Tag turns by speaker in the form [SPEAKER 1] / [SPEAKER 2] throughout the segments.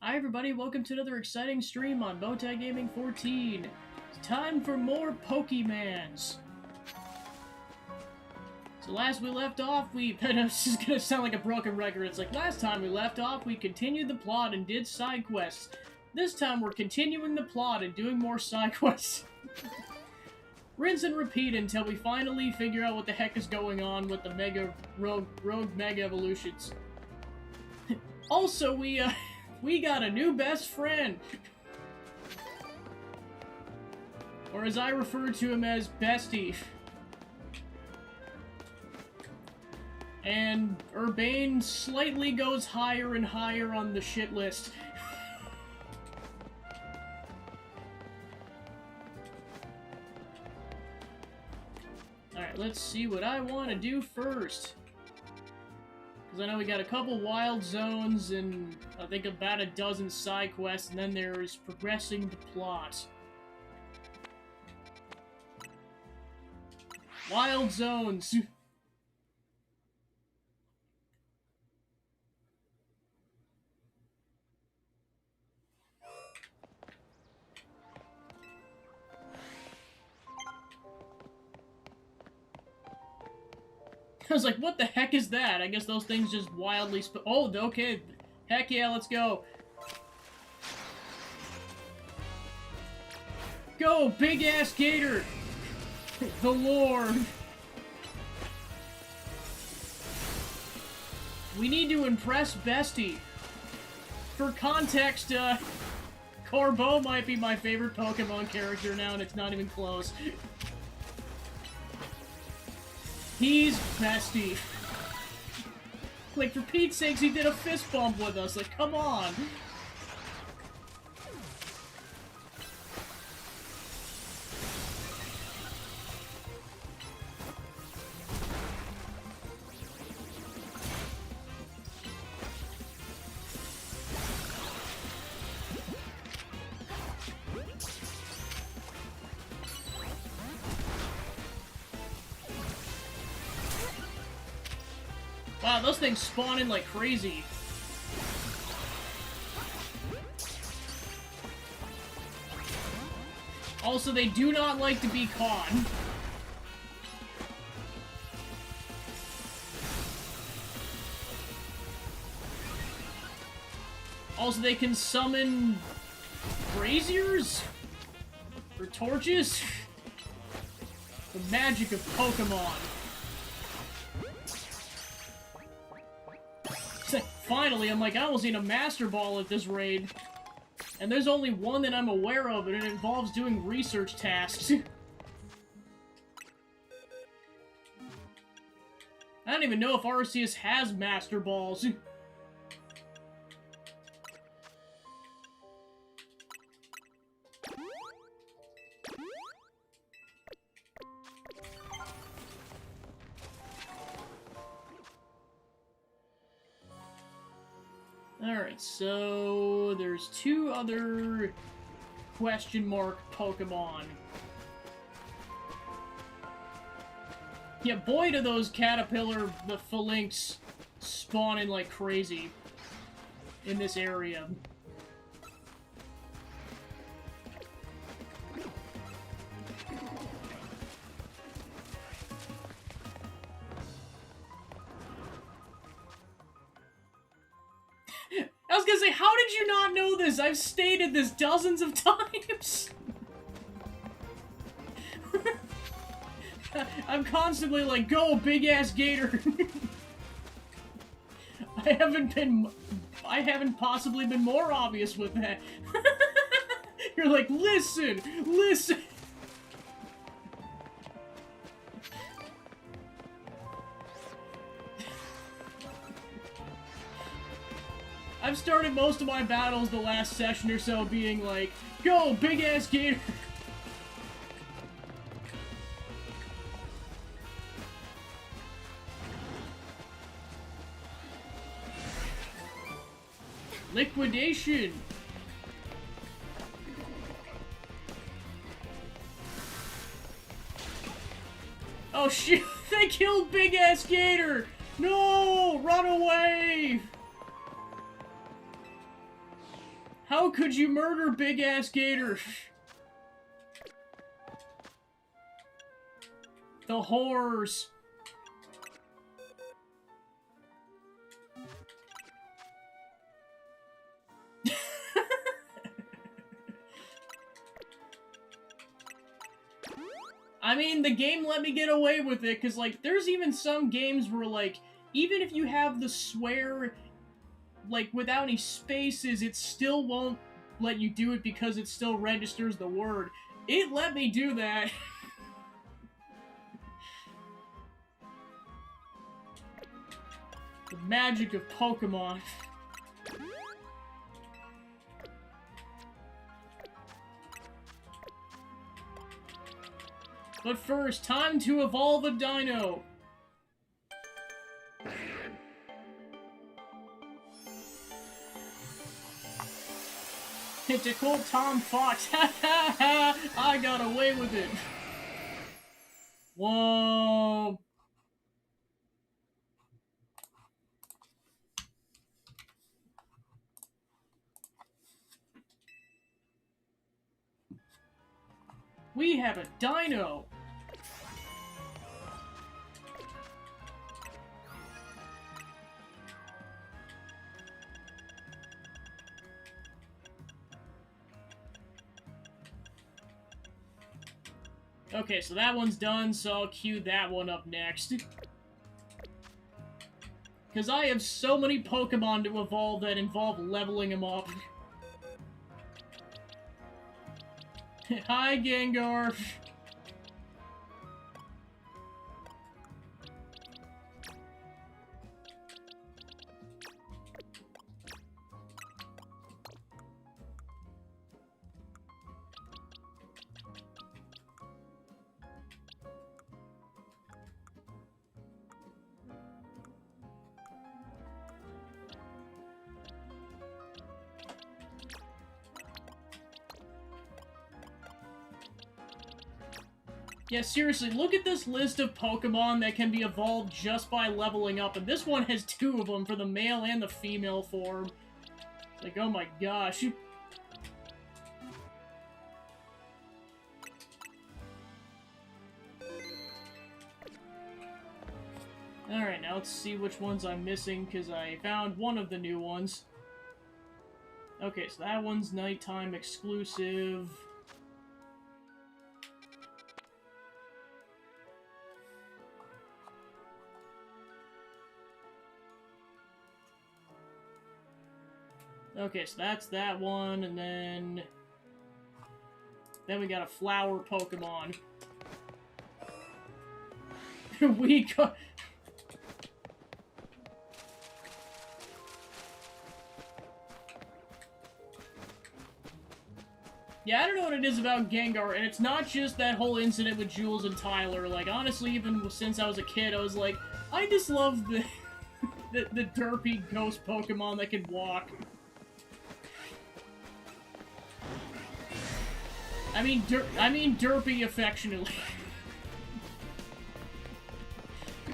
[SPEAKER 1] Hi everybody, welcome to another exciting stream on Bowtie Gaming 14. It's time for more Pokemans. So last we left off, this is gonna sound like a broken record. It's like last time we left off, we continued the plot and did side quests. This time we're continuing the plot and doing more side quests. Rinse and repeat until we finally figure out what the heck is going on with the Rogue Mega Evolutions. Also, we got a new best friend! Or as I refer to him as Bestie. And Urbane slightly goes higher and higher on the shit list. Alright, let's see what I want to do first. Because I know we got a couple wild zones and I think about a dozen side quests, and then there's progressing the plot. Wild zones! I was like, what the heck is that? I guess those things just wildly oh, okay. Heck yeah, let's go. Go, big-ass gator! The Lord. We need to impress Bestie. For context, Corbeau might be my favorite Pokemon character now, and it's not even close. He's Bestie. Like, for Pete's sakes, he did a fist bump with us. Like, come on. Wow, those things spawn in like crazy. Also, they do not like to be caught. Also, they can summon braziers? Or torches? The magic of Pokemon. Finally, I'm like, I almost need a Master Ball at this raid. And there's only one that I'm aware of, and it involves doing research tasks. I don't even know if Arceus has Master Balls. Alright, so there's two other question mark Pokemon. Yeah, boy do those Caterpillar, the Phalanx, spawning like crazy in this area. I was gonna say, how did you not know this? I've stated this dozens of times! I'm constantly like, go, big-ass gator! I haven't possibly been more obvious with that. You're like, listen! Listen! I've started most of my battles the last session or so being like, go, big-ass gator! Liquidation! Oh shit, they killed big-ass gator! No! Run away! How could you murder Big Ass Gator? The horrors. I mean, the game let me get away with it, because, like, there's even some games where, like, even if you have the swear, like, without any spaces, it still won't let you do it because it still registers the word. It let me do that. The magic of Pokemon. But first, time to evolve a dino! To quote Tom Fox, ha ha ha! I got away with it! Whoa! We have a dino! Okay, so that one's done, so I'll queue that one up next. Because I have so many Pokemon to evolve that involve leveling them up. Hi, Gengar! Yeah, seriously, look at this list of Pokemon that can be evolved just by leveling up, and this one has 2 of them for the male and the female form. It's like, oh my gosh. Alright, now let's see which ones I'm missing, because I found one of the new ones. Okay, so that one's nighttime exclusive. Okay, so that's that one, and then we got a flower Pokemon. We got... Yeah, I don't know what it is about Gengar, and it's not just that whole incident with Jules and Tyler. Like, honestly, even since I was a kid, I was like, I just love the the derpy ghost Pokemon that can walk. I mean derpy affectionately.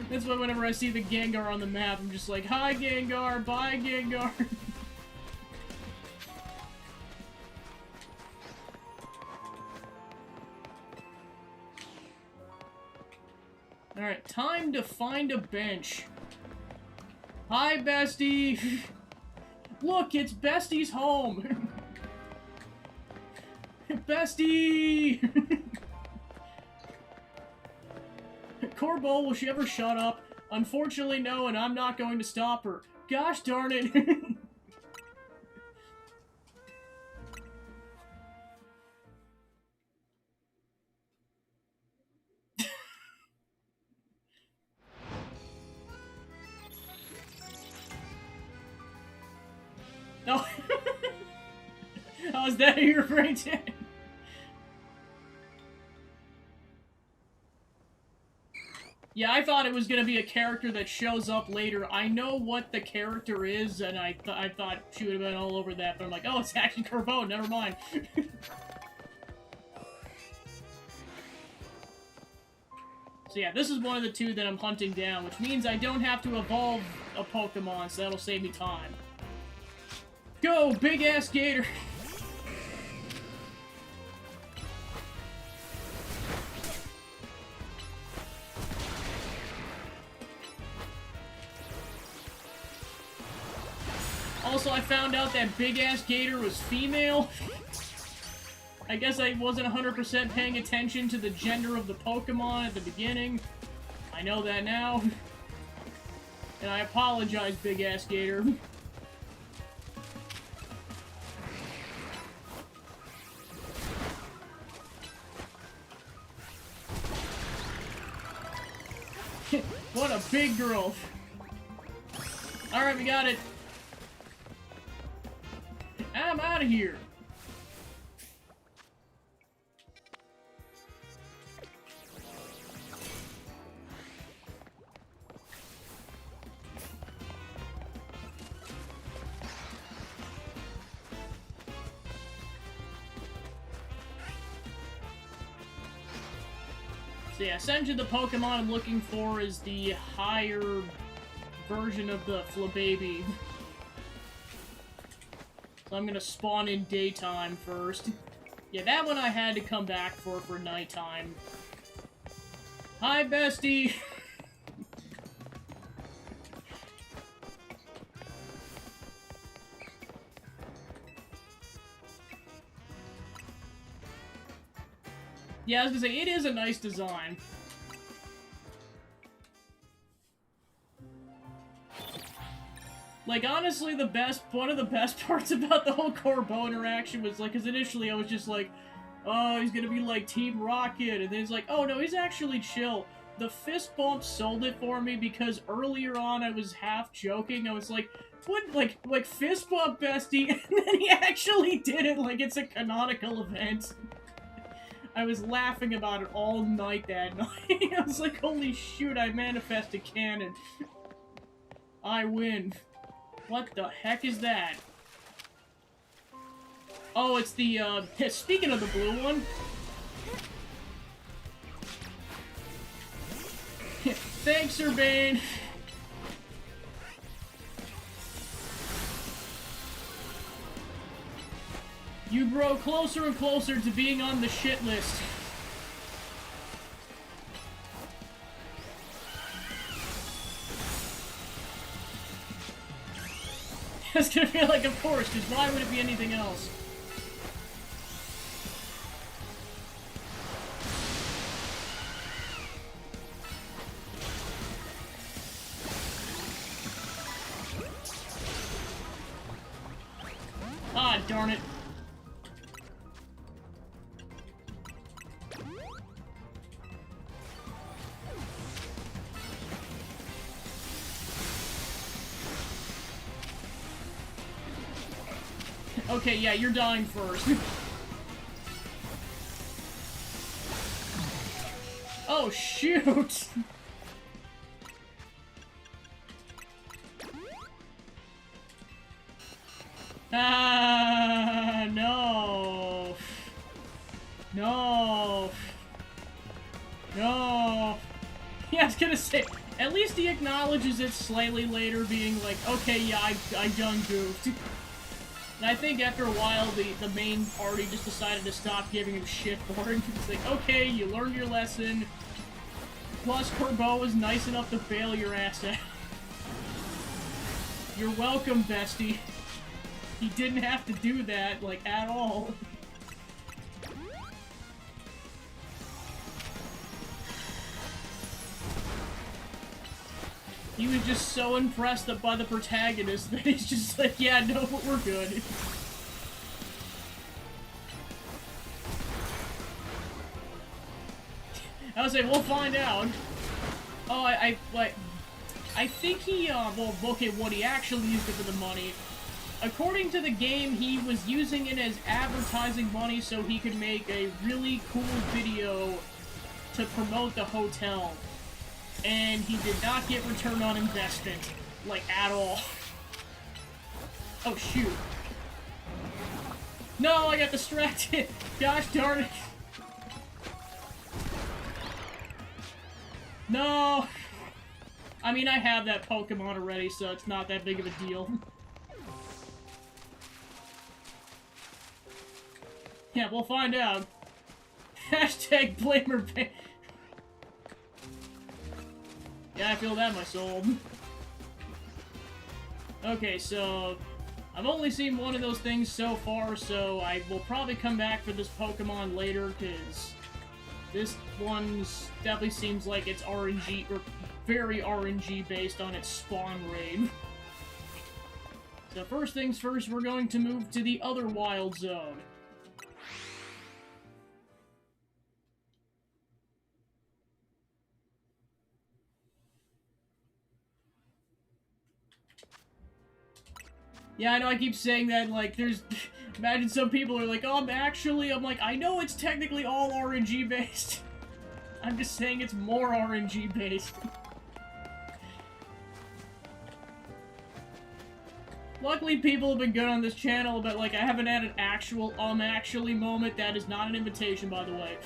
[SPEAKER 1] That's why whenever I see the Gengar on the map, I'm just like, hi Gengar, bye Gengar. Alright, time to find a bench. Hi, Bestie! Look, it's Bestie's home! Bestie! Corbo, will she ever shut up? Unfortunately, no, and I'm not going to stop her. Gosh darn it! No. Oh, is that who you're referring to? Yeah, I thought it was gonna be a character that shows up later. I know what the character is, and I thought she would have been all over that, but I'm like, oh, it's actually Corbo, never mind. So yeah, this is one of the 2 that I'm hunting down, which means I don't have to evolve a Pokemon, so that'll save me time. Go, big-ass gator! Also, I found out that big-ass gator was female. I guess I wasn't 100% paying attention to the gender of the Pokemon at the beginning. I know that now. And I apologize, big-ass gator. What a big girl. Alright, we got it. I'm out of here. So yeah, essentially the Pokemon I'm looking for is the higher version of the Flababy. So I'm gonna spawn in daytime first. Yeah, that one I had to come back for nighttime. Hi, bestie! Yeah, I was gonna say, it is a nice design. Like, honestly, one of the best parts about the whole Corbeau interaction was, like, because initially I was just like, oh, he's gonna be like Team Rocket, and then he's like, oh no, he's actually chill. The fist bump sold it for me, because earlier on I was half joking. I was like, what, like fist bump, bestie? And then he actually did it like it's a canonical event. I was laughing about it all night that night. I was like, holy shoot, I manifest a cannon. I win. What the heck is that? Oh, it's the, speaking of the blue one. Thanks, Urbane. You grow closer and closer to being on the shit list. It's gonna feel like, of course, because why would it be anything else? Ah, darn it. Okay, yeah, you're dying first. Oh, shoot! Ah, no. No. No. Yeah, I was gonna say, at least he acknowledges it slightly later, being like, okay, yeah, I done goofed. And I think after a while, the main party just decided to stop giving him shit for it. It's like, okay, you learned your lesson. Plus, Corbeau was nice enough to bail your ass out. You're welcome, bestie. He didn't have to do that, like, at all. He was just so impressed by the protagonist that he's just like, yeah, no, we're good. I was like, we'll find out. Oh, I think he, well, okay, what he actually used it for the money. According to the game, he was using it as advertising money so he could make a really cool video to promote the hotel. And he did not get return on investment, like, at all. Oh, shoot. No, I got distracted! Gosh darn it! No! I mean, I have that Pokemon already, so it's not that big of a deal. Yeah, we'll find out. Hashtag blamer. Yeah, I feel that in my soul. Okay, so I've only seen one of those things so far, so I will probably come back for this Pokemon later, because this one definitely seems like it's RNG, or very RNG based on its spawn rate. So first things first, we're going to move to the other wild zone. Yeah, I know I keep saying that, like, there's... Imagine some people are like, oh, I'm like, I know it's technically all RNG based. I'm just saying it's more RNG based. Luckily, people have been good on this channel, but, like, I haven't had an actual actually moment. That is not an invitation, by the way.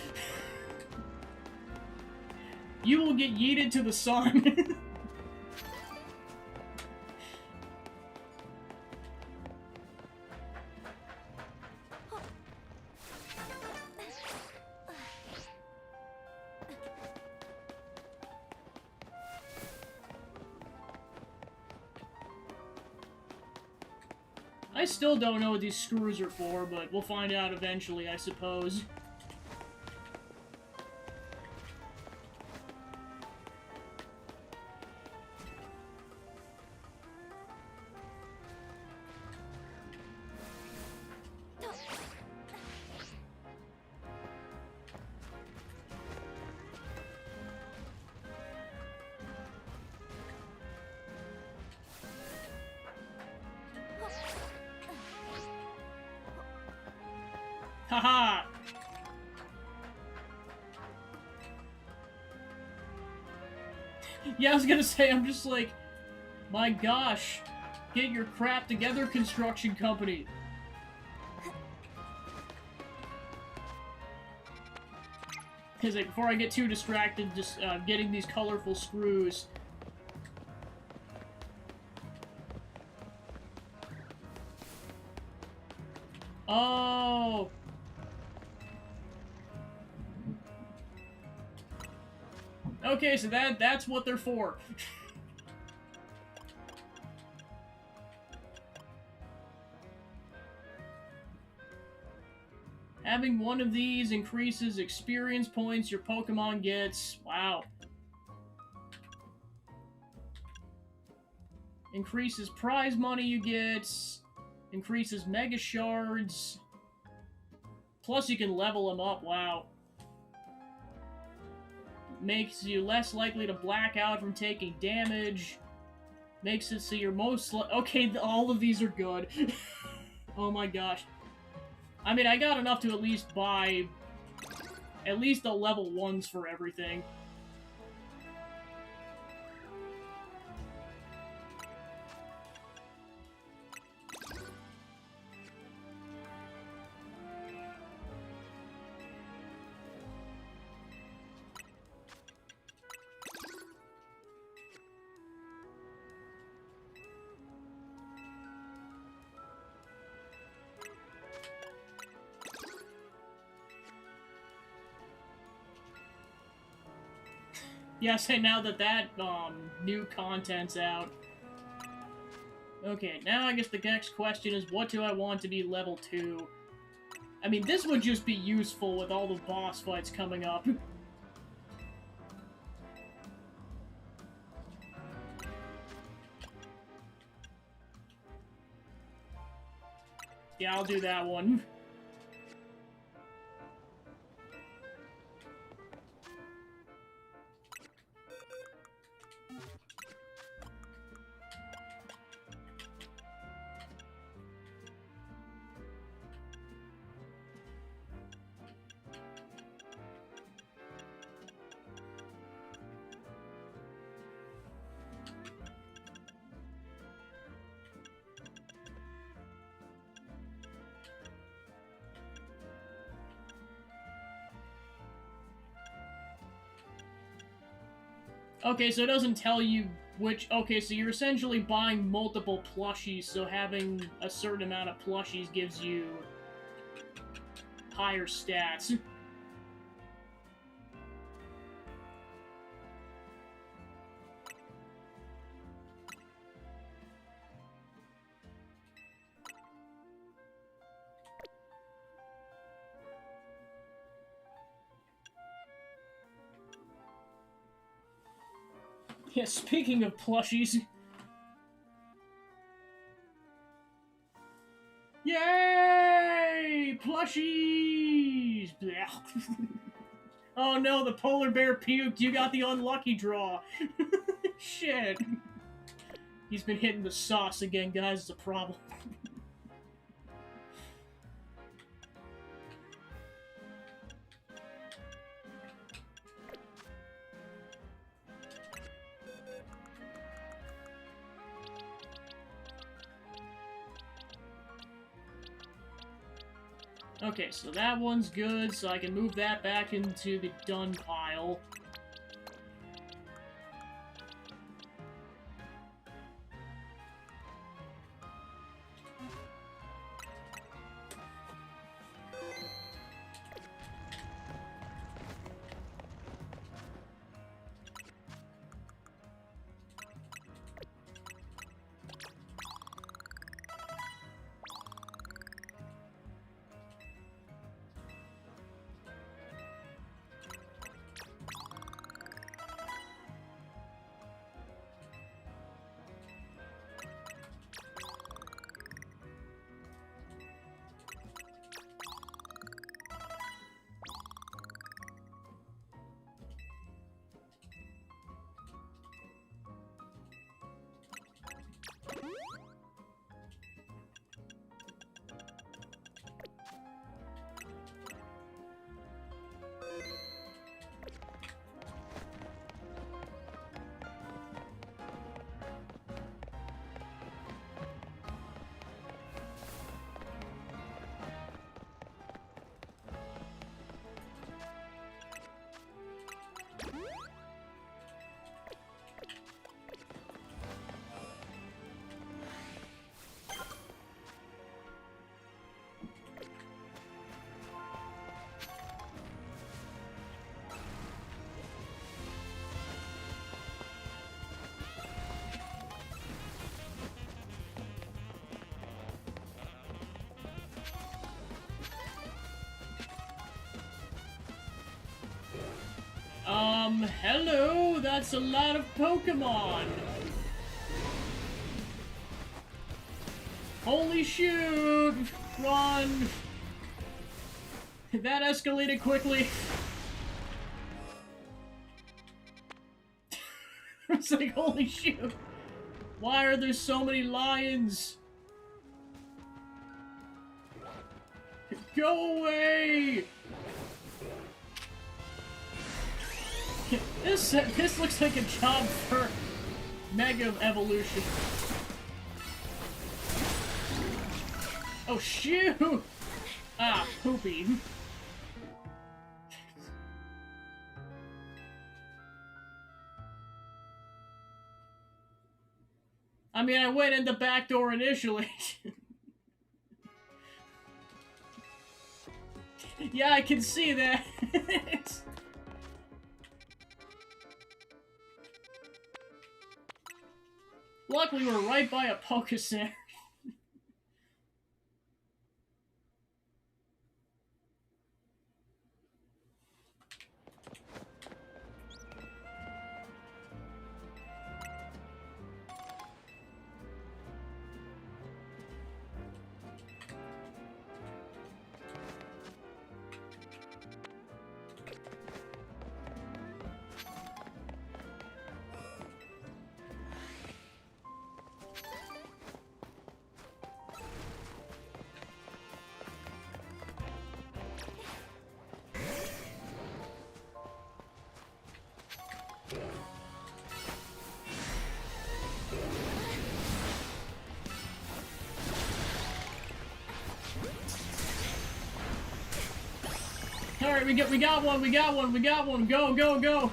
[SPEAKER 1] You will get yeeted to the sun. I still don't know what these screws are for, but we'll find out eventually, I suppose. Haha! Yeah, I was gonna say, I'm just like, my gosh, get your crap together, construction company. Because like, before I get too distracted, just getting these colorful screws. Oh! Okay, so that's what they're for. Having one of these increases experience points your Pokemon gets. Wow. Increases prize money you get. Increases Mega Shards. Plus you can level them up. Wow. Makes you less likely to black out from taking damage. Makes it so you're most okay, all of these are good. Oh my gosh. I mean, I got enough to at least buy at least the level 1s for everything. Yes, and now that new content's out. Okay, now I guess the next question is, what do I want to be level 2? I mean, this would just be useful with all the boss fights coming up. Yeah, I'll do that one. Okay, so it doesn't tell you which... Okay, so you're essentially buying multiple plushies, so having a certain amount of plushies gives you higher stats. Yeah, speaking of plushies... Yay! Plushies! Oh no, the polar bear puked. You got the unlucky draw. Shit. He's been hitting the sauce again, guys. It's a problem. Okay, so that one's good, so I can move that back into the done pile. Hello, that's a lot of Pokemon. Holy shoot! Run! That escalated quickly. It's like, holy shoot! Why are there so many lions? Go away! This looks like a job for Mega Evolution. Oh shoot! Ah, poopy. I mean, I went in the back door initially. Yeah, I can see that. Luckily, we're right by a Poké-Center. Alright, we got one, go, go, go!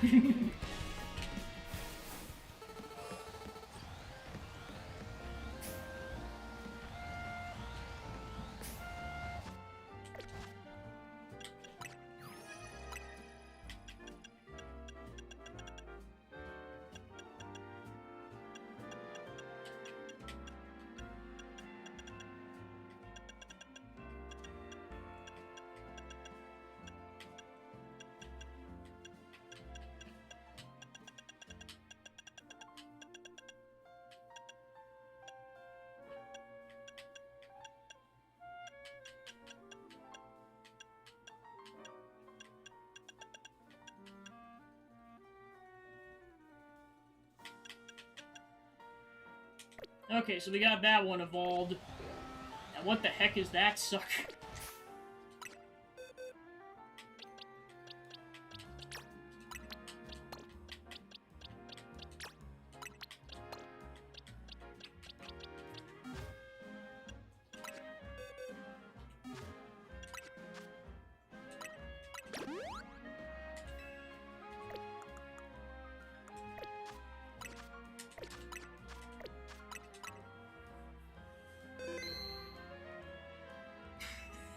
[SPEAKER 1] Okay, so we got that one evolved. Now what the heck is that sucker?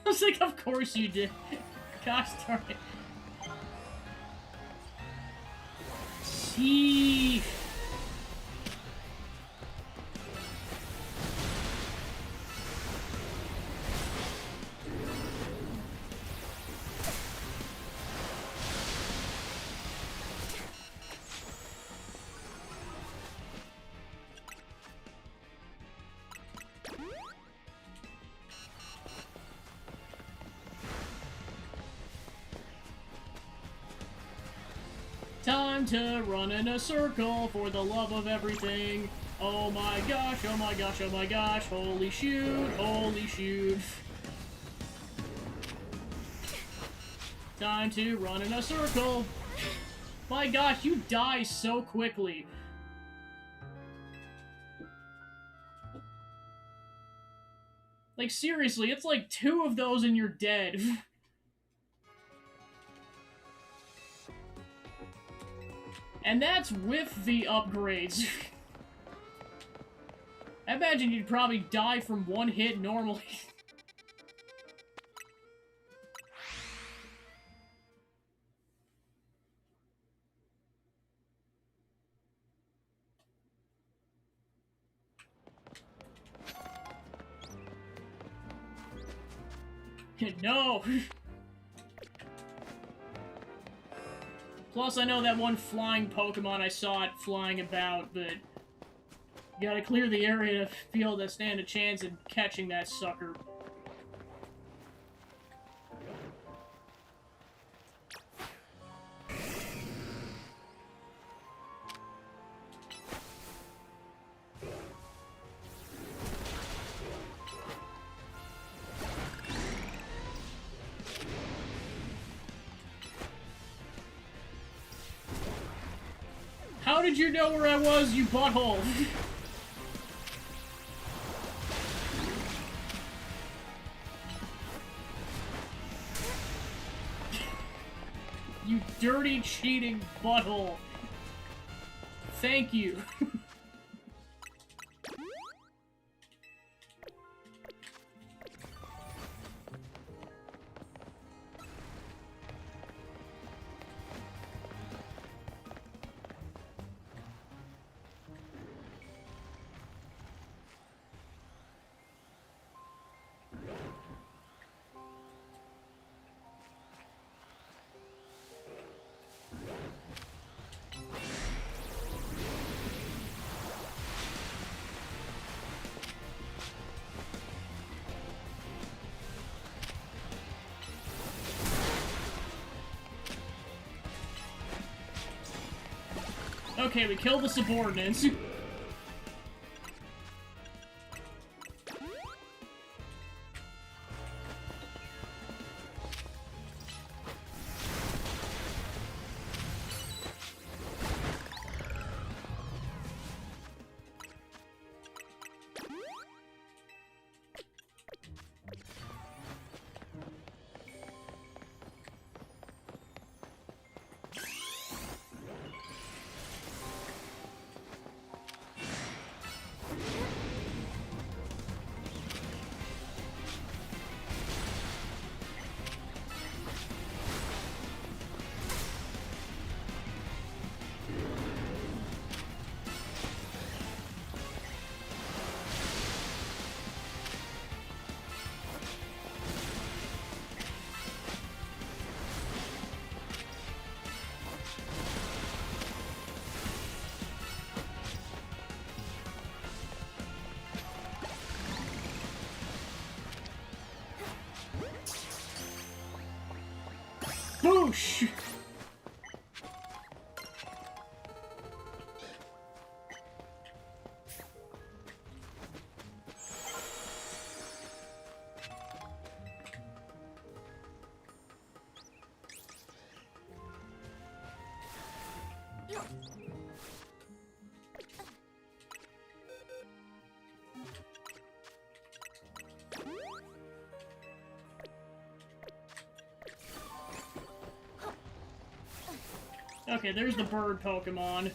[SPEAKER 1] I was like, of course you did. Gosh darn it. See. Time to run in a circle for the love of everything. Oh my gosh, oh my gosh, oh my gosh. Holy shoot, holy shoot. Time to run in a circle. My gosh, you die so quickly. Like, seriously, it's like 2 of those and you're dead. And that's with the upgrades. I imagine you'd probably die from 1 hit normally. No! Plus, I know that one flying Pokemon, I saw it flying about, but you gotta clear the area to feel to stand a chance in catching that sucker. How did you know where I was, you butthole? You dirty, cheating butthole. Thank you. Okay, we killed the subordinates. Boosh! Okay, there's the bird Pokemon.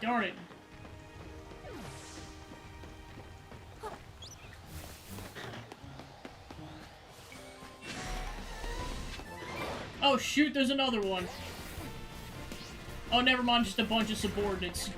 [SPEAKER 1] Darn it. Oh shoot, there's another one. Oh, never mind, just a bunch of subordinates.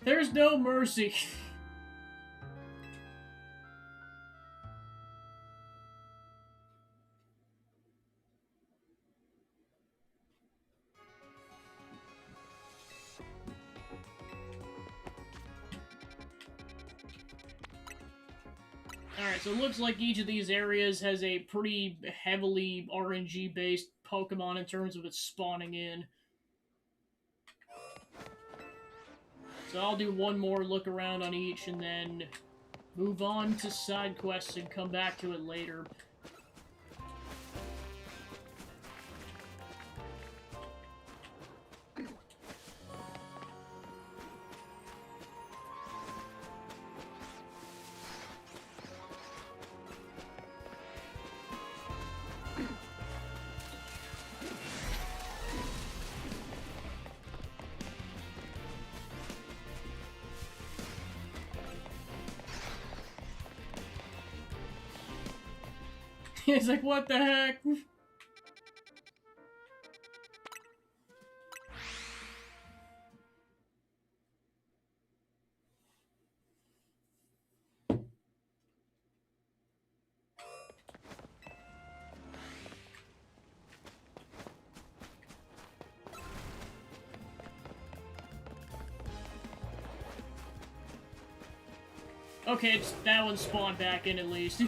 [SPEAKER 1] There's no mercy. Alright, so it looks like each of these areas has a pretty heavily RNG-based Pokemon in terms of its spawning in. So I'll do one more look around on each and then move on to side quests and come back to it later. It's like, what the heck? Okay, it's, that one spawned back in at least.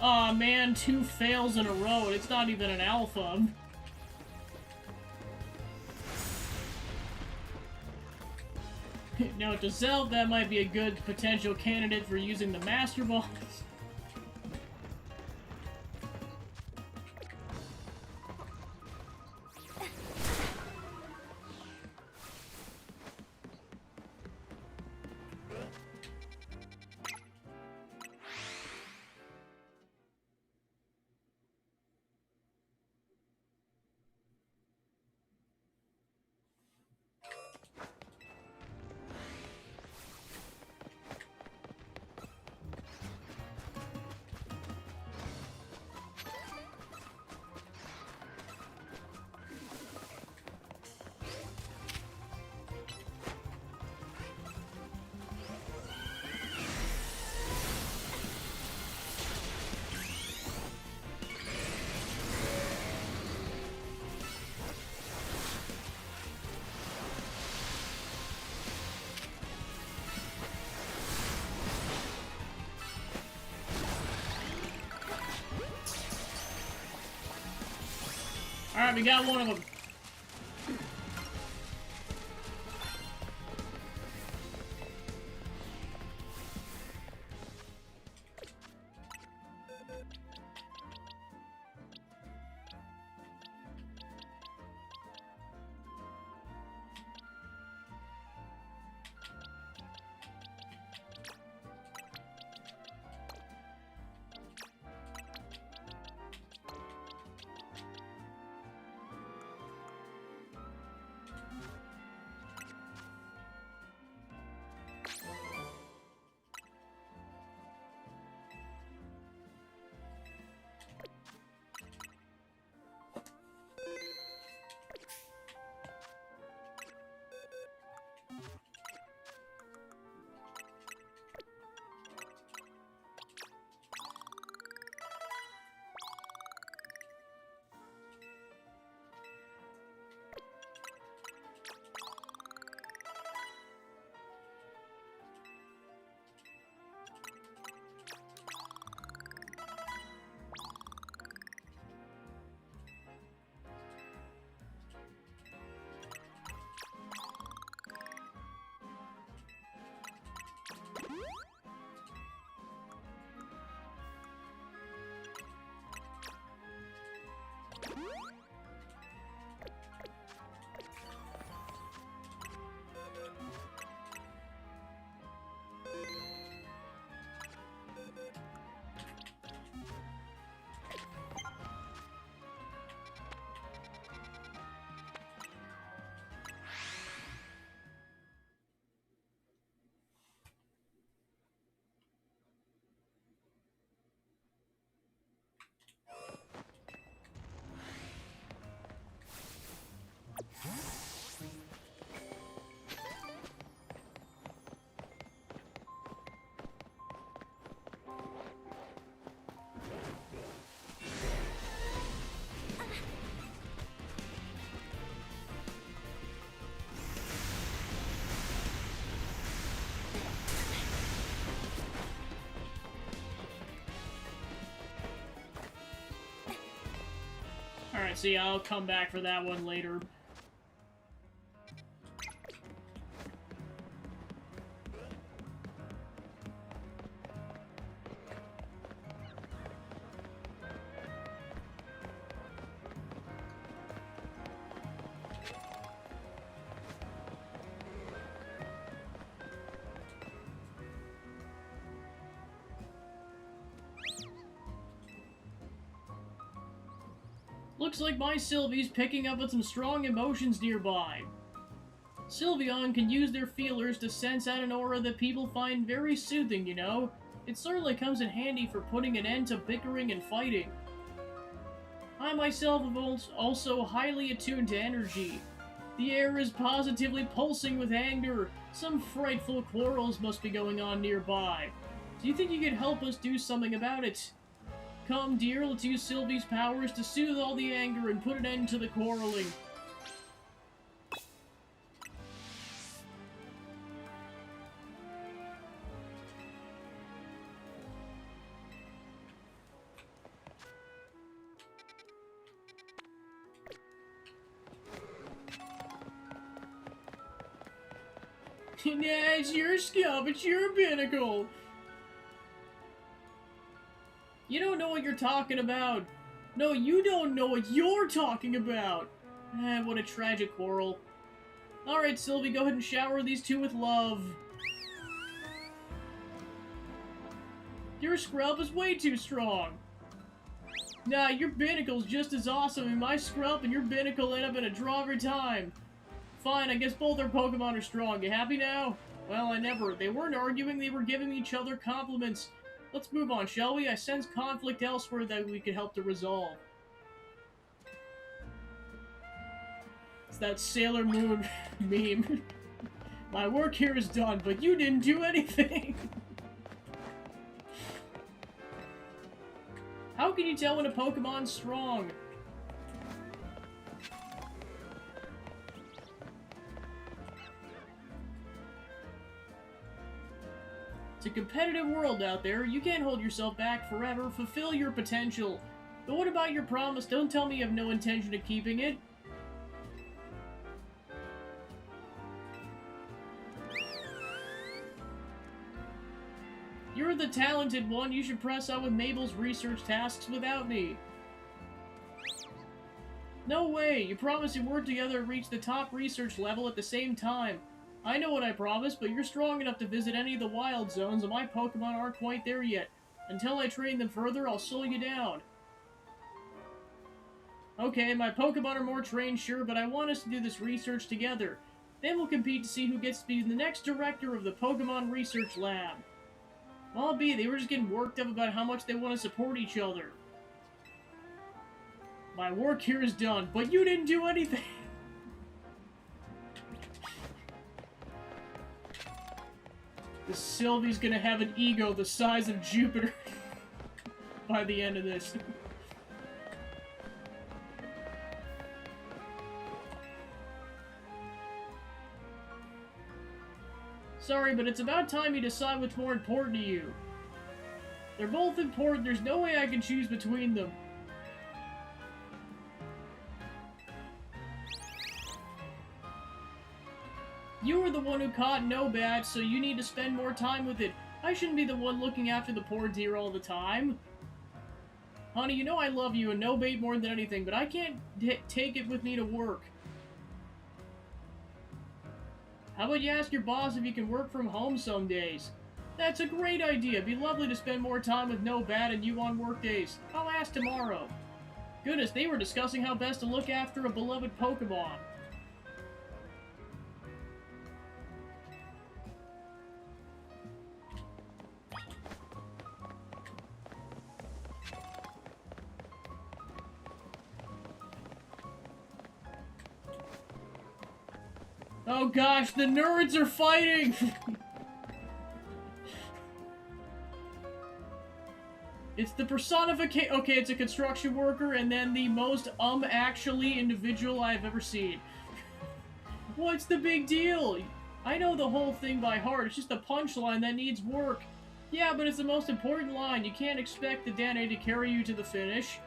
[SPEAKER 1] Aw, man, 2 fails in a row, and it's not even an alpha. Now, to Zelda, that might be a good potential candidate for using the Master Ball. Alright, we got one of them. Alright, see, I'll come back for that one later. Looks like my Sylvie's picking up on some strong emotions nearby. Sylveon can use their feelers to sense out an aura that people find very soothing, you know? It certainly comes in handy for putting an end to bickering and fighting. I myself am also highly attuned to energy. The air is positively pulsing with anger. Some frightful quarrels must be going on nearby. Do you think you could help us do something about it? Come, dear, let's use Sylvie's powers to soothe all the anger and put an end to the quarreling. Nah, it's your scalp, it's your binnacle. You don't know what you're talking about. No, you don't know what you're talking about. What a tragic quarrel. Alright, Sylvie, go ahead and shower these two with love. Your scrub is way too strong. Nah, your binnacle's just as awesome, and my scrub and your binnacle end up in a draw every time. Fine, I guess both our Pokemon are strong. You happy now? Well, I never. They weren't arguing, they were giving each other compliments. Let's move on, shall we? I sense conflict elsewhere that we could help to resolve. It's that Sailor Moon meme. My work here is done, but you didn't do anything. How can you tell when a Pokemon's strong? It's a competitive world out there. You can't hold yourself back forever. Fulfill your potential. But what about your promise? Don't tell me you have no intention of keeping it. You're the talented one. You should press on with Mabel's research tasks without me. No way. You promised you'd work together and reach the top research level at the same time. I know what I promised, but you're strong enough to visit any of the wild zones, and my Pokemon aren't quite there yet. Until I train them further, I'll slow you down. Okay, my Pokemon are more trained, sure, but I want us to do this research together. Then we'll compete to see who gets to be the next director of the Pokemon Research Lab. I'll be, they were just getting worked up about how much they want to support each other. My work here is done, but you didn't do anything! The Sylvie's gonna have an ego the size of Jupiter by the end of this. Sorry, but it's about time you decide what's more important to you. They're both important, there's no way I can choose between them. You were the one who caught Nobat, so you need to spend more time with it. I shouldn't be the one looking after the poor deer all the time. Honey, you know I love you and Nobate more than anything, but I can't take it with me to work. How about you ask your boss if you can work from home some days? That's a great idea. It'd be lovely to spend more time with Nobat and you on work days. I'll ask tomorrow. Goodness, they were discussing how best to look after a beloved Pokemon. Oh gosh, the nerds are fighting! It's the personification. Okay, it's a construction worker and then the most actually individual I've ever seen. What's the big deal? I know the whole thing by heart. It's just a punchline that needs work. Yeah, but it's the most important line. You can't expect the Dene to carry you to the finish.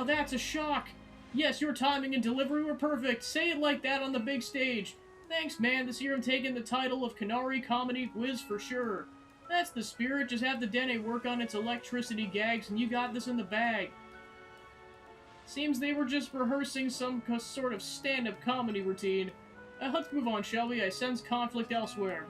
[SPEAKER 1] Now that's a shock! Yes, your timing and delivery were perfect! Say it like that on the big stage! Thanks, man. This year I'm taking the title of Canary Comedy Whiz for sure. That's the spirit. Just have the Dene work on its electricity gags and you got this in the bag. Seems they were just rehearsing some sort of stand-up comedy routine. Let's move on, shall we? I sense conflict elsewhere.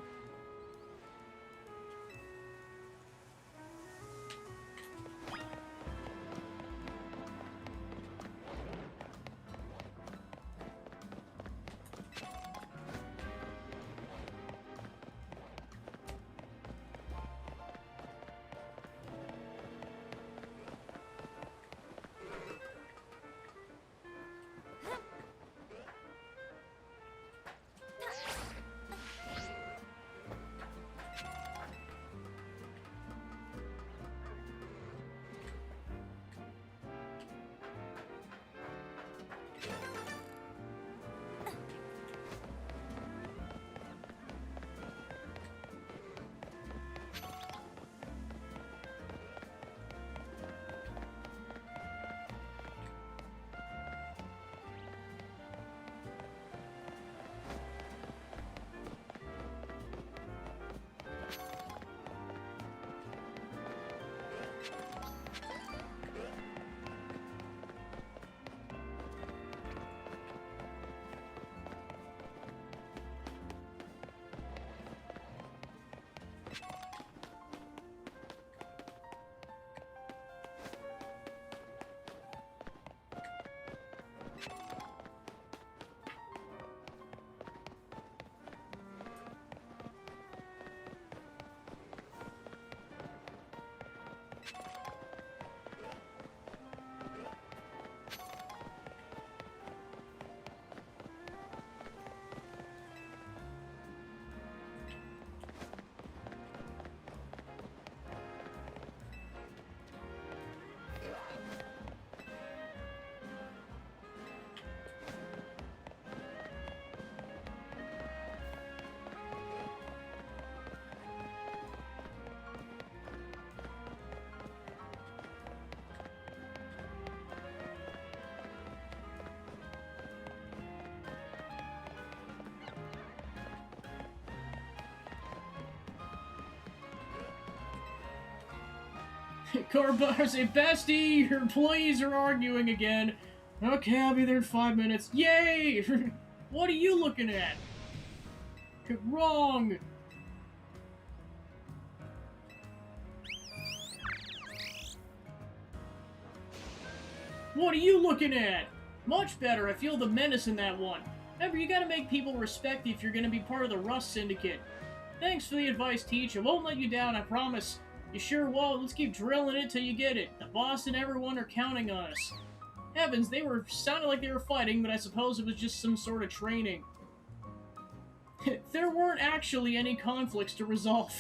[SPEAKER 1] Carbar, say, bestie, your employees are arguing again. Okay, I'll be there in 5 minutes. Yay! What are you looking at? Wrong! What are you looking at? Much better, I feel the menace in that one. Remember, you gotta make people respect you if you're gonna be part of the Rust Syndicate. Thanks for the advice, Teach. I won't let you down, I promise. You sure won't. Let's keep drilling it till you get it. The boss and everyone are counting on us. Heavens, they sounded like they were fighting, but I suppose it was just some sort of training. There weren't actually any conflicts to resolve.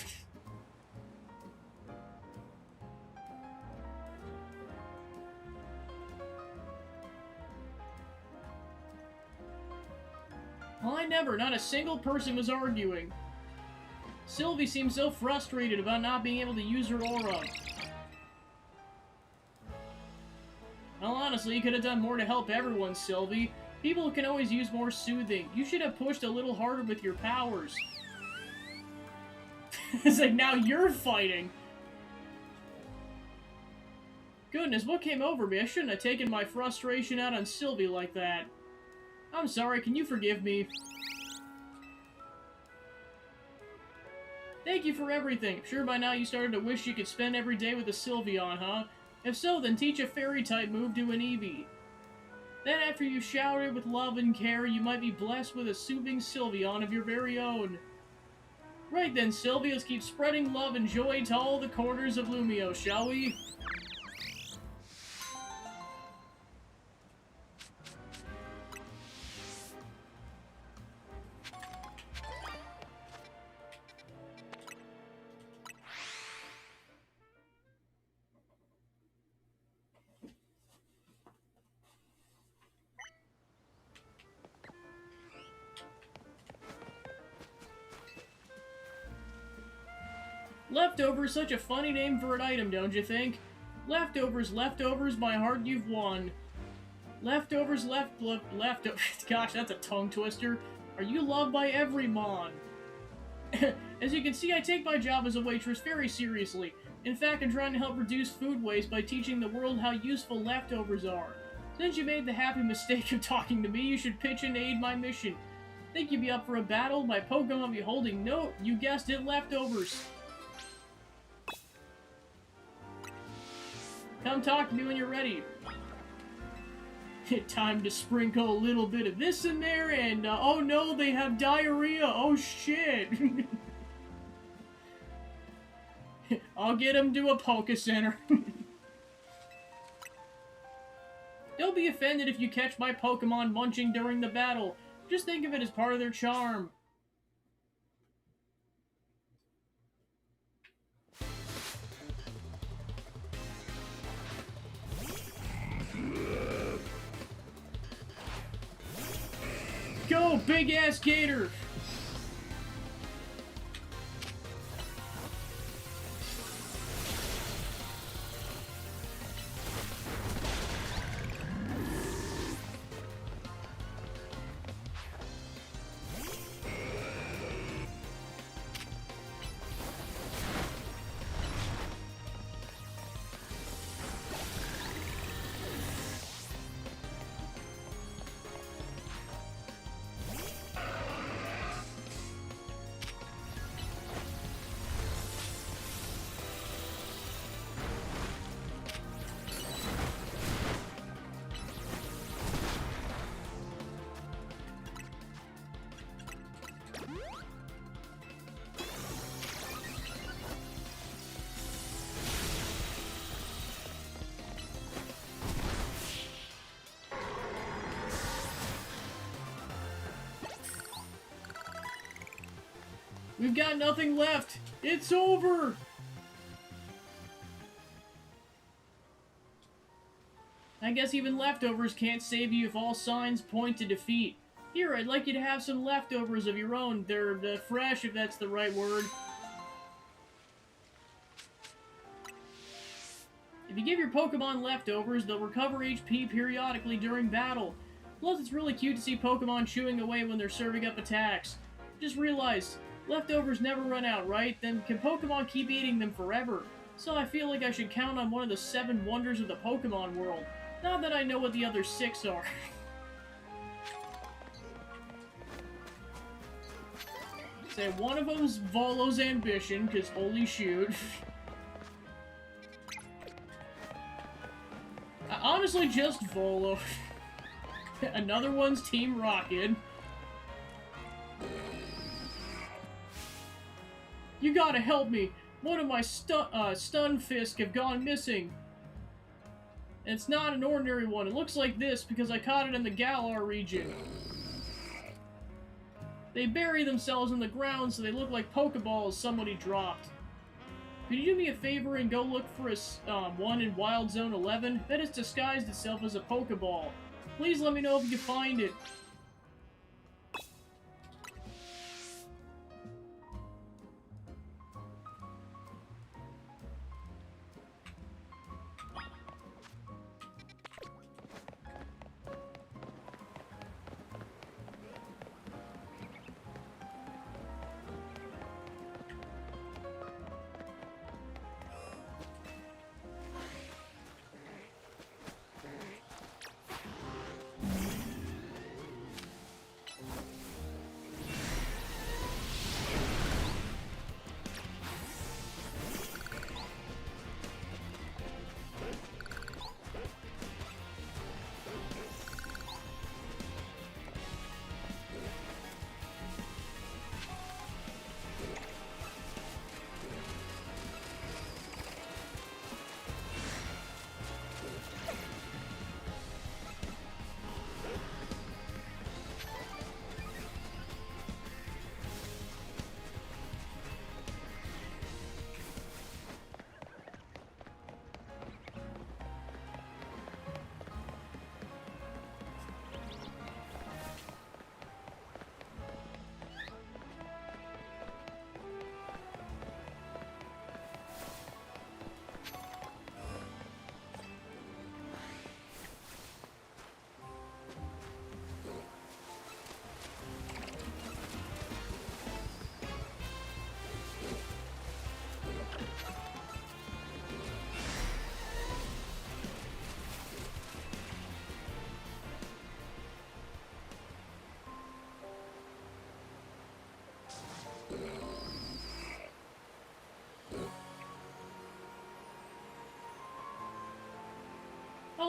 [SPEAKER 1] Well, not a single person was arguing. Sylvie seemed so frustrated about not being able to use her aura. Well, honestly, you could have done more to help everyone, Sylvie. People can always use more soothing. You should have pushed a little harder with your powers. It's like, now you're fighting! Goodness, what came over me? I shouldn't have taken my frustration out on Sylvie like that. I'm sorry, can you forgive me? Thank you for everything. I'm sure by now you started to wish you could spend every day with a Sylveon, huh? If so, then teach a Fairy-type move to an Eevee. Then after you've showered it with love and care, you might be blessed with a soothing Sylveon of your very own. Right then, Sylvie, let's keep spreading love and joy to all the corners of Lumio, shall we? Leftover is such a funny name for an item, don't you think? Leftovers, leftovers, my heart you've won. Leftovers left. Gosh, that's a tongue twister. Are you loved by everyone? As you can see, I take my job as a waitress very seriously. In fact, I'm trying to help reduce food waste by teaching the world how useful leftovers are. Since you made the happy mistake of talking to me, you should pitch in to aid my mission. Think you'd be up for a battle? My Pokemon will be holding no, you guessed it, leftovers. Come talk to me when you're ready. Time to sprinkle a little bit of this in there, and oh no, they have diarrhea. Oh shit. I'll get him to a Poke Center. Don't be offended if you catch my Pokemon munching during the battle. Just think of it as part of their charm. Go, big-ass gator! We've got nothing left. It's over. I guess even leftovers can't save you if all signs point to defeat. Here, I'd like you to have some leftovers of your own. They're fresh, if that's the right word. If you give your Pokemon leftovers, they'll recover HP periodically during battle. Plus, it's really cute to see Pokemon chewing away when they're serving up attacks. Just realized, leftovers never run out, right? Then can Pokemon keep eating them forever? So I feel like I should count on one of the 7 wonders of the Pokemon world. Not that I know what the other 6 are. Say one of them's Volo's ambition, because holy shoot. Honestly, just Volo. Another one's Team Rocket. You gotta help me. One of my Stunfisk have gone missing. And it's not an ordinary one. It looks like this because I caught it in the Galar region. They bury themselves in the ground so they look like Pokeballs somebody dropped. Could you do me a favor and go look for one in Wild Zone 11 that has disguised itself as a Pokeball? Please let me know if you can find it.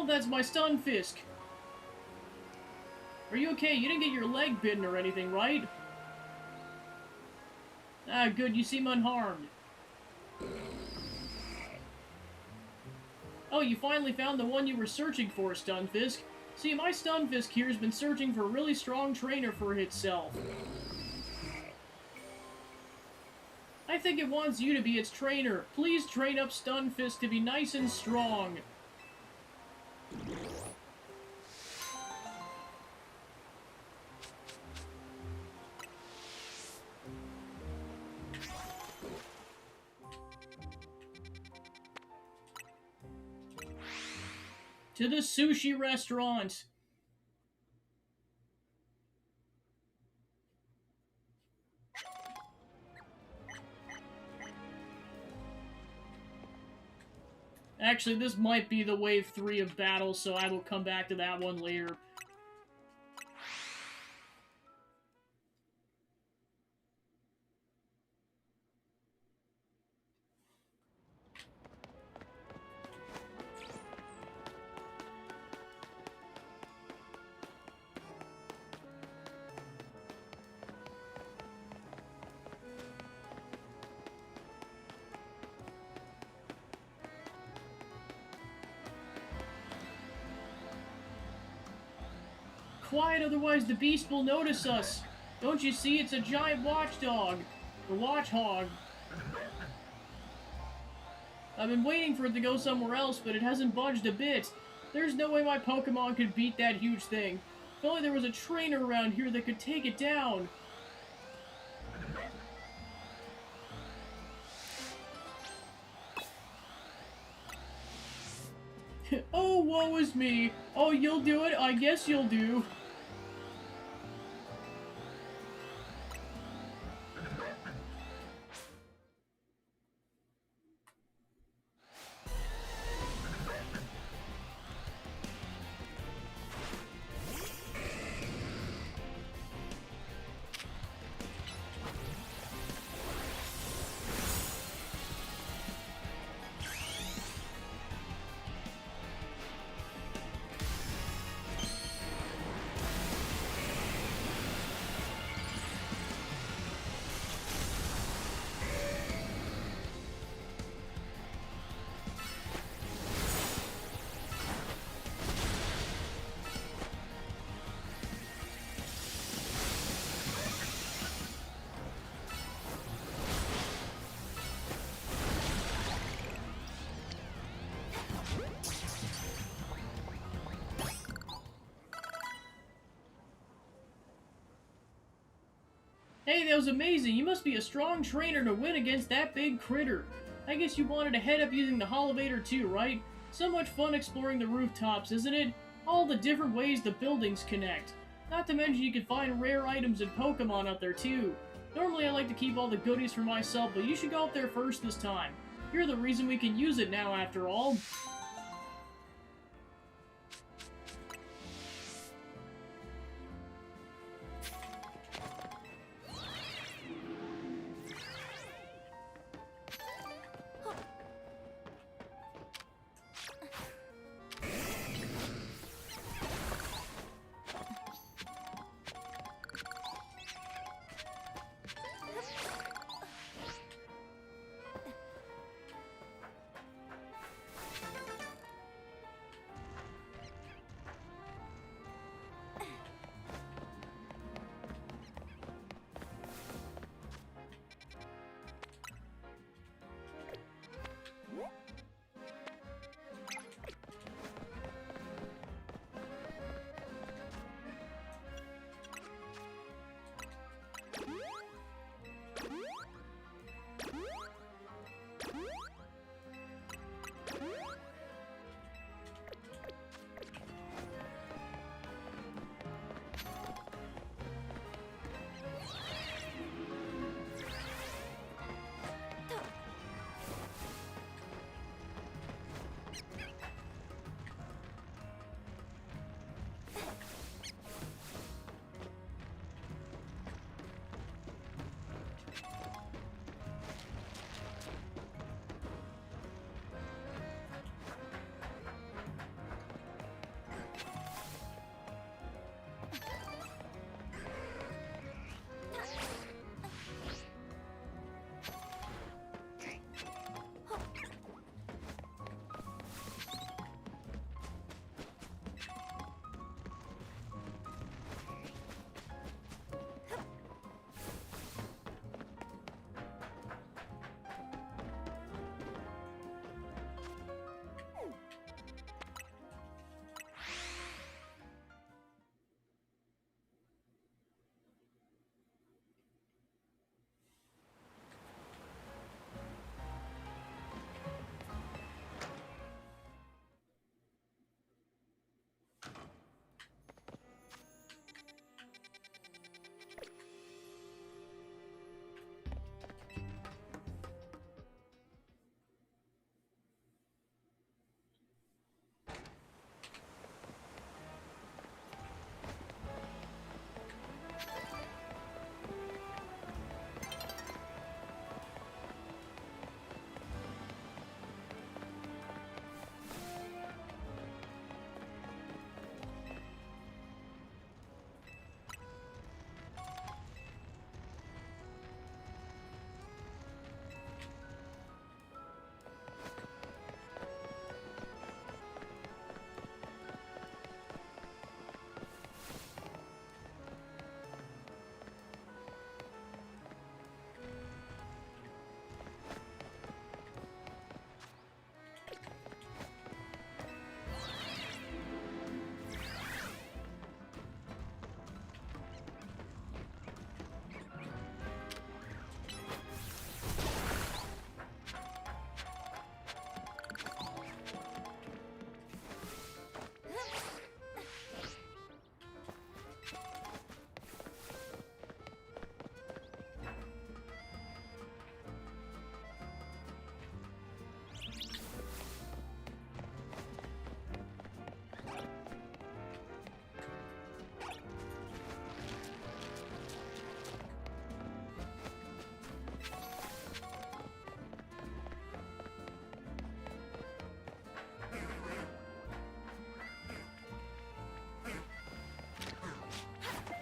[SPEAKER 1] Oh, that's my Stunfisk. Are you okay? You didn't get your leg bitten or anything, right? Ah, good. You seem unharmed. Oh, you finally found the one you were searching for, Stunfisk. See, my Stunfisk here has been searching for a really strong trainer for itself. I think it wants you to be its trainer. Please train up Stunfisk to be nice and strong. To the sushi restaurant. Actually, this might be the wave 3 of battle, so I will come back to that one later. Quiet, otherwise the beast will notice us. Don't you see? It's a giant watchdog. Or watchhog. I've been waiting for it to go somewhere else, but it hasn't budged a bit. There's no way my Pokemon could beat that huge thing. If only there was a trainer around here that could take it down. Oh, woe is me. Oh, you'll do it? I guess you'll do. Hey, that was amazing. You must be a strong trainer to win against that big critter. I guess you wanted to head up using the Holovator too, right? So much fun exploring the rooftops, isn't it? All the different ways the buildings connect. Not to mention you can find rare items and Pokemon up there too. Normally I like to keep all the goodies for myself, but you should go up there first this time. You're the reason we can use it now, after all.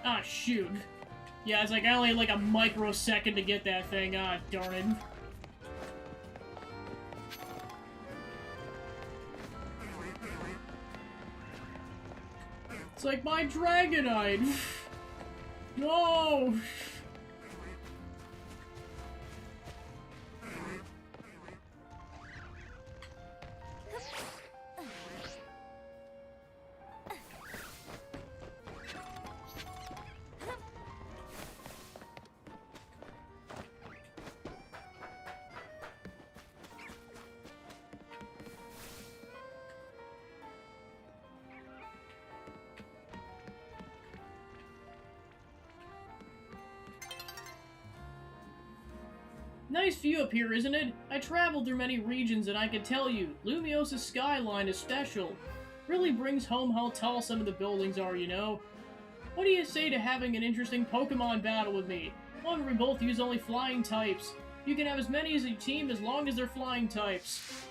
[SPEAKER 1] Ah, shoot. Yeah, it's like I only had like a microsecond to get that thing. Ah, darn it. It's like my Dragonite! No! Nice view up here, isn't it? I traveled through many regions and I can tell you, Lumios' skyline is special. Really brings home how tall some of the buildings are, you know? What do you say to having an interesting Pokemon battle with me? One where we both use only flying types. You can have as many as a team as long as they're flying types.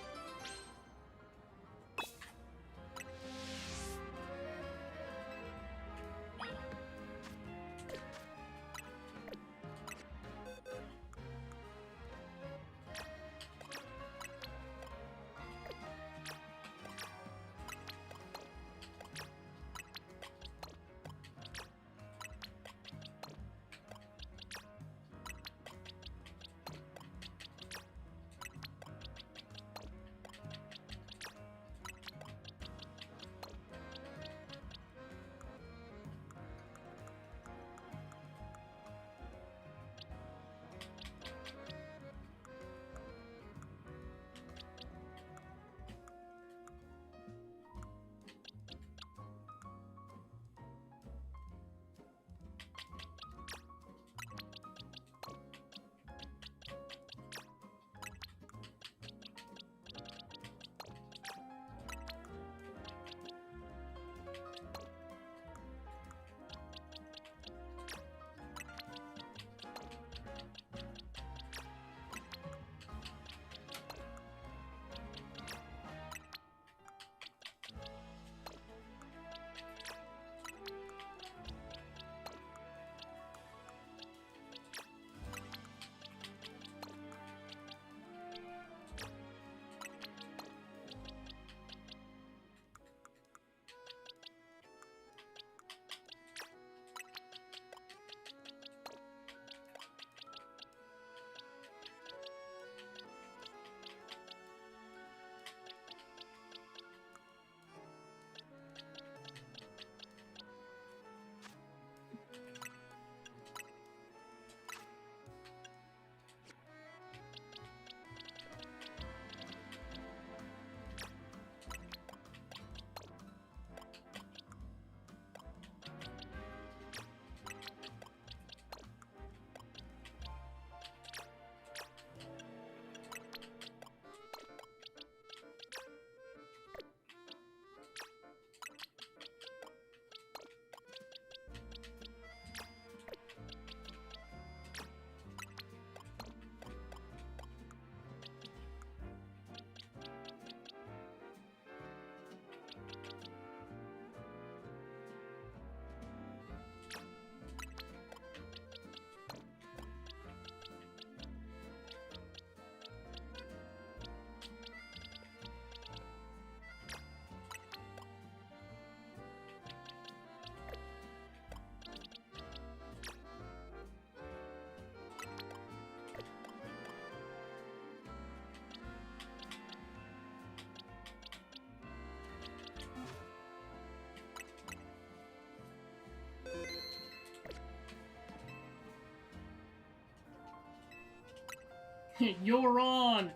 [SPEAKER 1] You're on!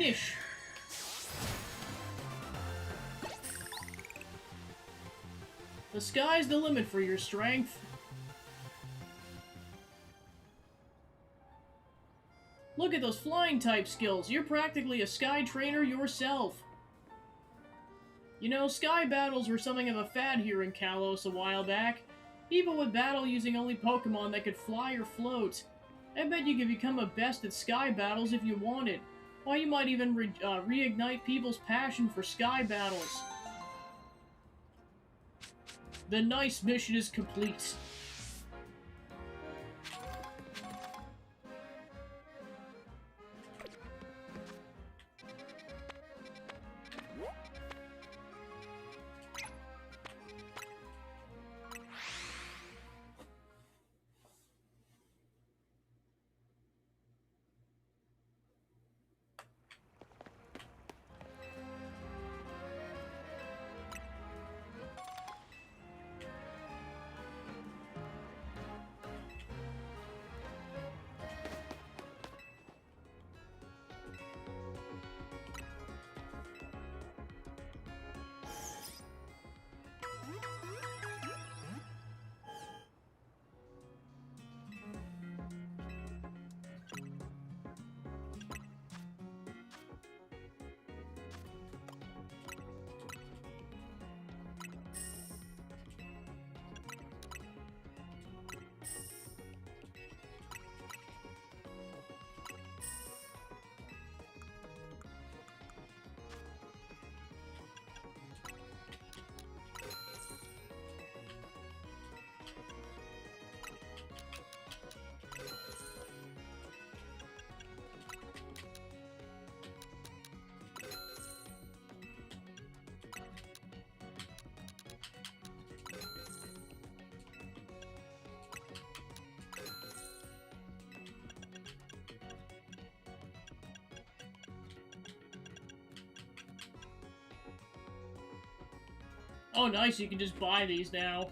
[SPEAKER 1] finish! The sky's the limit for your strength. Look at those flying type skills. You're practically a sky trainer yourself. You know, sky battles were something of a fad here in Kalos a while back. People would battle using only Pokemon that could fly or float. I bet you could become a best at sky battles if you wanted. Why, you might even reignite people's passion for sky battles. The nice mission is complete. Oh, nice, you can just buy these now.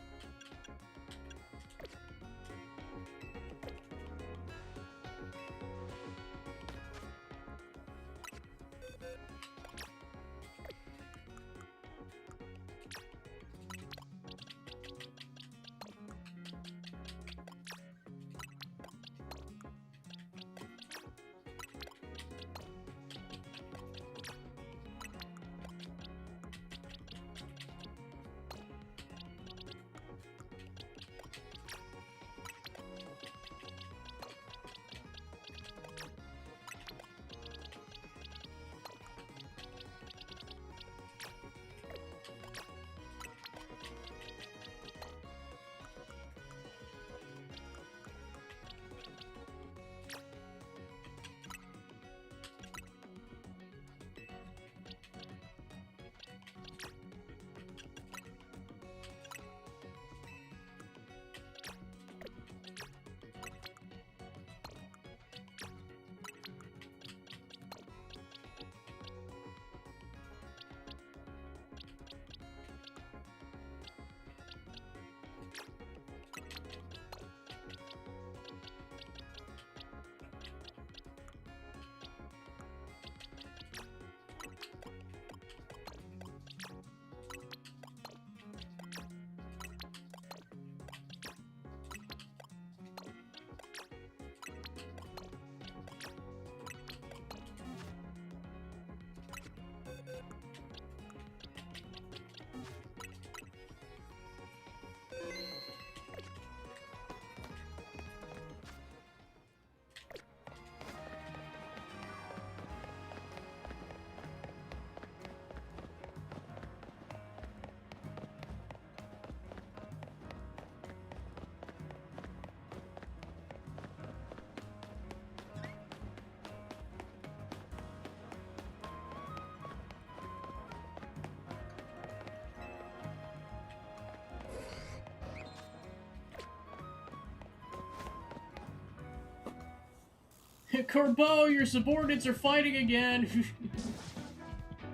[SPEAKER 1] Corbeau, your subordinates are fighting again!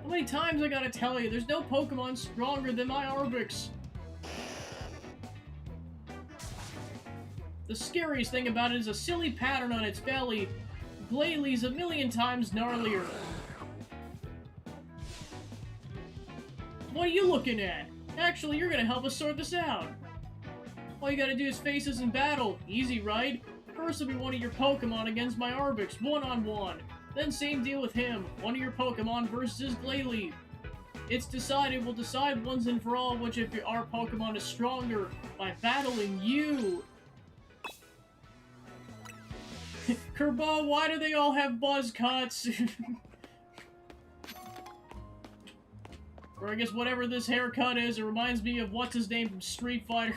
[SPEAKER 1] How many times I gotta tell you, there's no Pokemon stronger than my Arbix! The scariest thing about it is a silly pattern on its belly. Glalie is a million times gnarlier. What are you looking at? Actually, you're gonna help us sort this out. All you gotta do is face us in battle. Easy, right? First will be one of your Pokemon against my Arbix, one-on-one. Then same deal with him, one of your Pokemon versus Glalie. It's decided, we'll decide once and for all which of our Pokemon is stronger by battling you. Kerbal, why do they all have buzz cuts? Or I guess whatever this haircut is, it reminds me of what's his name from Street Fighter.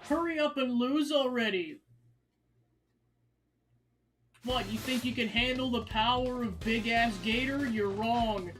[SPEAKER 1] Hurry up and lose already! What, you think you can handle the power of Big-Ass Gator? You're wrong.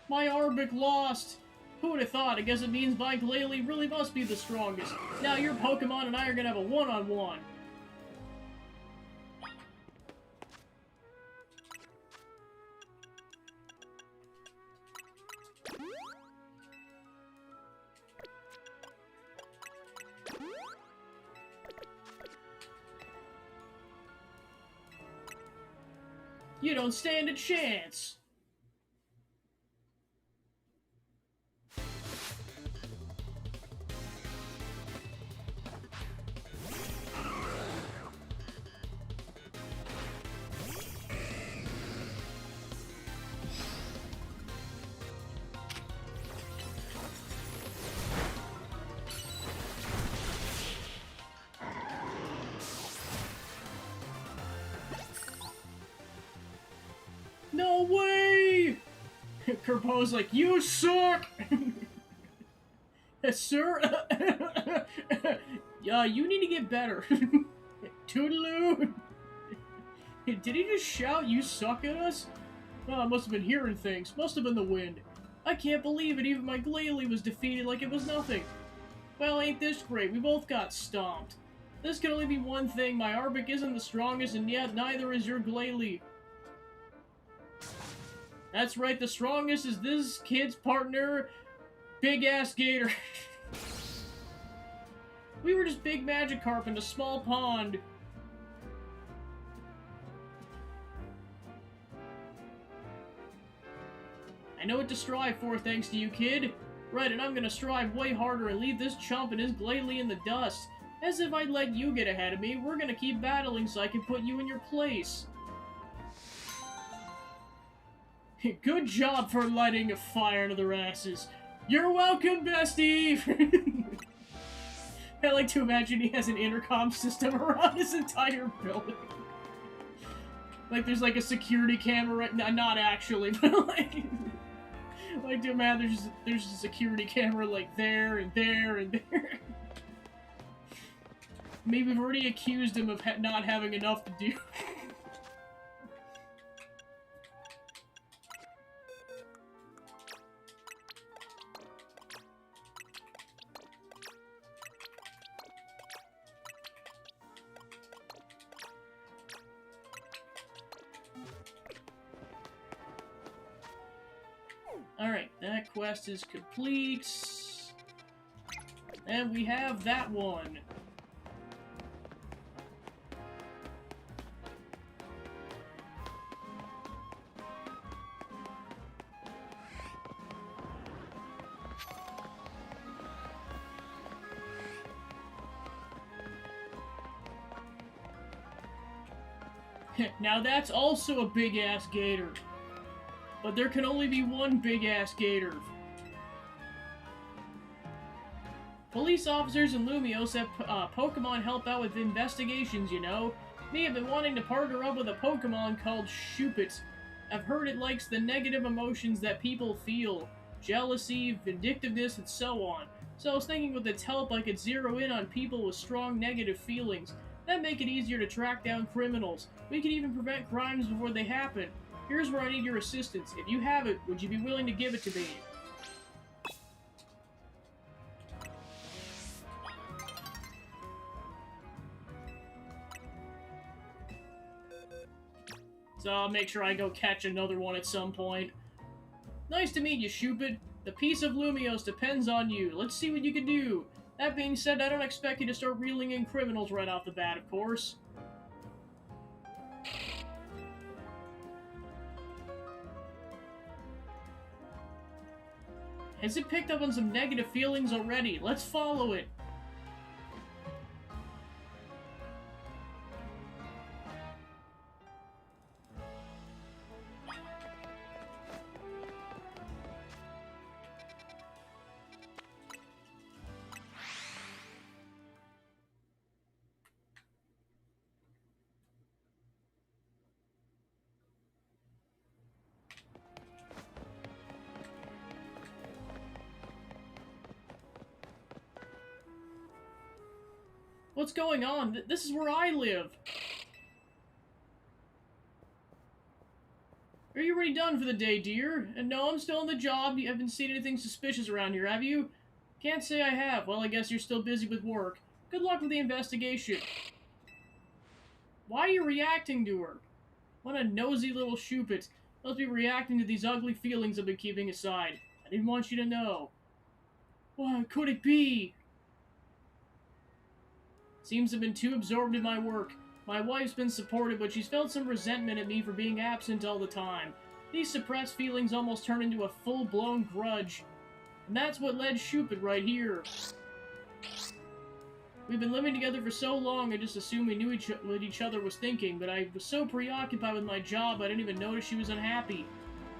[SPEAKER 1] My Arbik lost! Who would have thought? I guess it means my Glalie really must be the strongest. Now your Pokemon and I are gonna have a one-on-one. You don't stand a chance! No way! Kerbo's like, you suck! Sir? Yeah, you need to get better. Toodaloo! Did he just shout, you suck at us? Oh, I must have been hearing things. Must have been the wind. I can't believe it, even my Glalie was defeated like it was nothing. Well, ain't this great? We both got stomped. This can only be one thing. My Arbik isn't the strongest, and yet neither is your Glalie. That's right, the strongest is this kid's partner, Big-Ass Gator. We were just big Magikarp in a small pond. I know what to strive for, thanks to you, kid. Right, and I'm gonna strive way harder and leave this chump and his Glalie in the dust. As if I'd let you get ahead of me, we're gonna keep battling so I can put you in your place. Good job for lighting a fire into their asses. You're welcome, bestie! I like to imagine he has an intercom system around his entire building. Like there's like a security camera right now, not actually, but like... like to imagine there's a security camera like there and there and there. Maybe we've already accused him of not having enough to do. Alright, that quest is complete. And we have that one. Now that's also a big-ass gator. But there can only be one big-ass gator. Police officers in Lumiose have Pokemon help out with investigations, you know. Me, have been wanting to partner up with a Pokemon called Shuppet. I've heard it likes the negative emotions that people feel. Jealousy, vindictiveness, and so on. So I was thinking with its help I could zero in on people with strong negative feelings. That'd make it easier to track down criminals. We could even prevent crimes before they happen. Here's where I need your assistance. If you have it, would you be willing to give it to me? So I'll make sure I go catch another one at some point. Nice to meet you, Shuppet. The peace of Lumiose depends on you. Let's see what you can do. That being said, I don't expect you to start reeling in criminals right off the bat, of course. Has it picked up on some negative feelings already? Let's follow it. What's going on? This is where I live. Are you already done for the day, dear? And no, I'm still on the job. You haven't seen anything suspicious around here, have you? Can't say I have. Well, I guess you're still busy with work. Good luck with the investigation. Why are you reacting to her? What a nosy little Shuppet. Must be reacting to these ugly feelings I've been keeping aside. I didn't want you to know. What could it be? Seems I've been too absorbed in my work. My wife's been supportive, but she's felt some resentment at me for being absent all the time. These suppressed feelings almost turn into a full-blown grudge. And that's what led Shuppet right here. We've been living together for so long, I just assumed we knew what each other was thinking, but I was so preoccupied with my job I didn't even notice she was unhappy.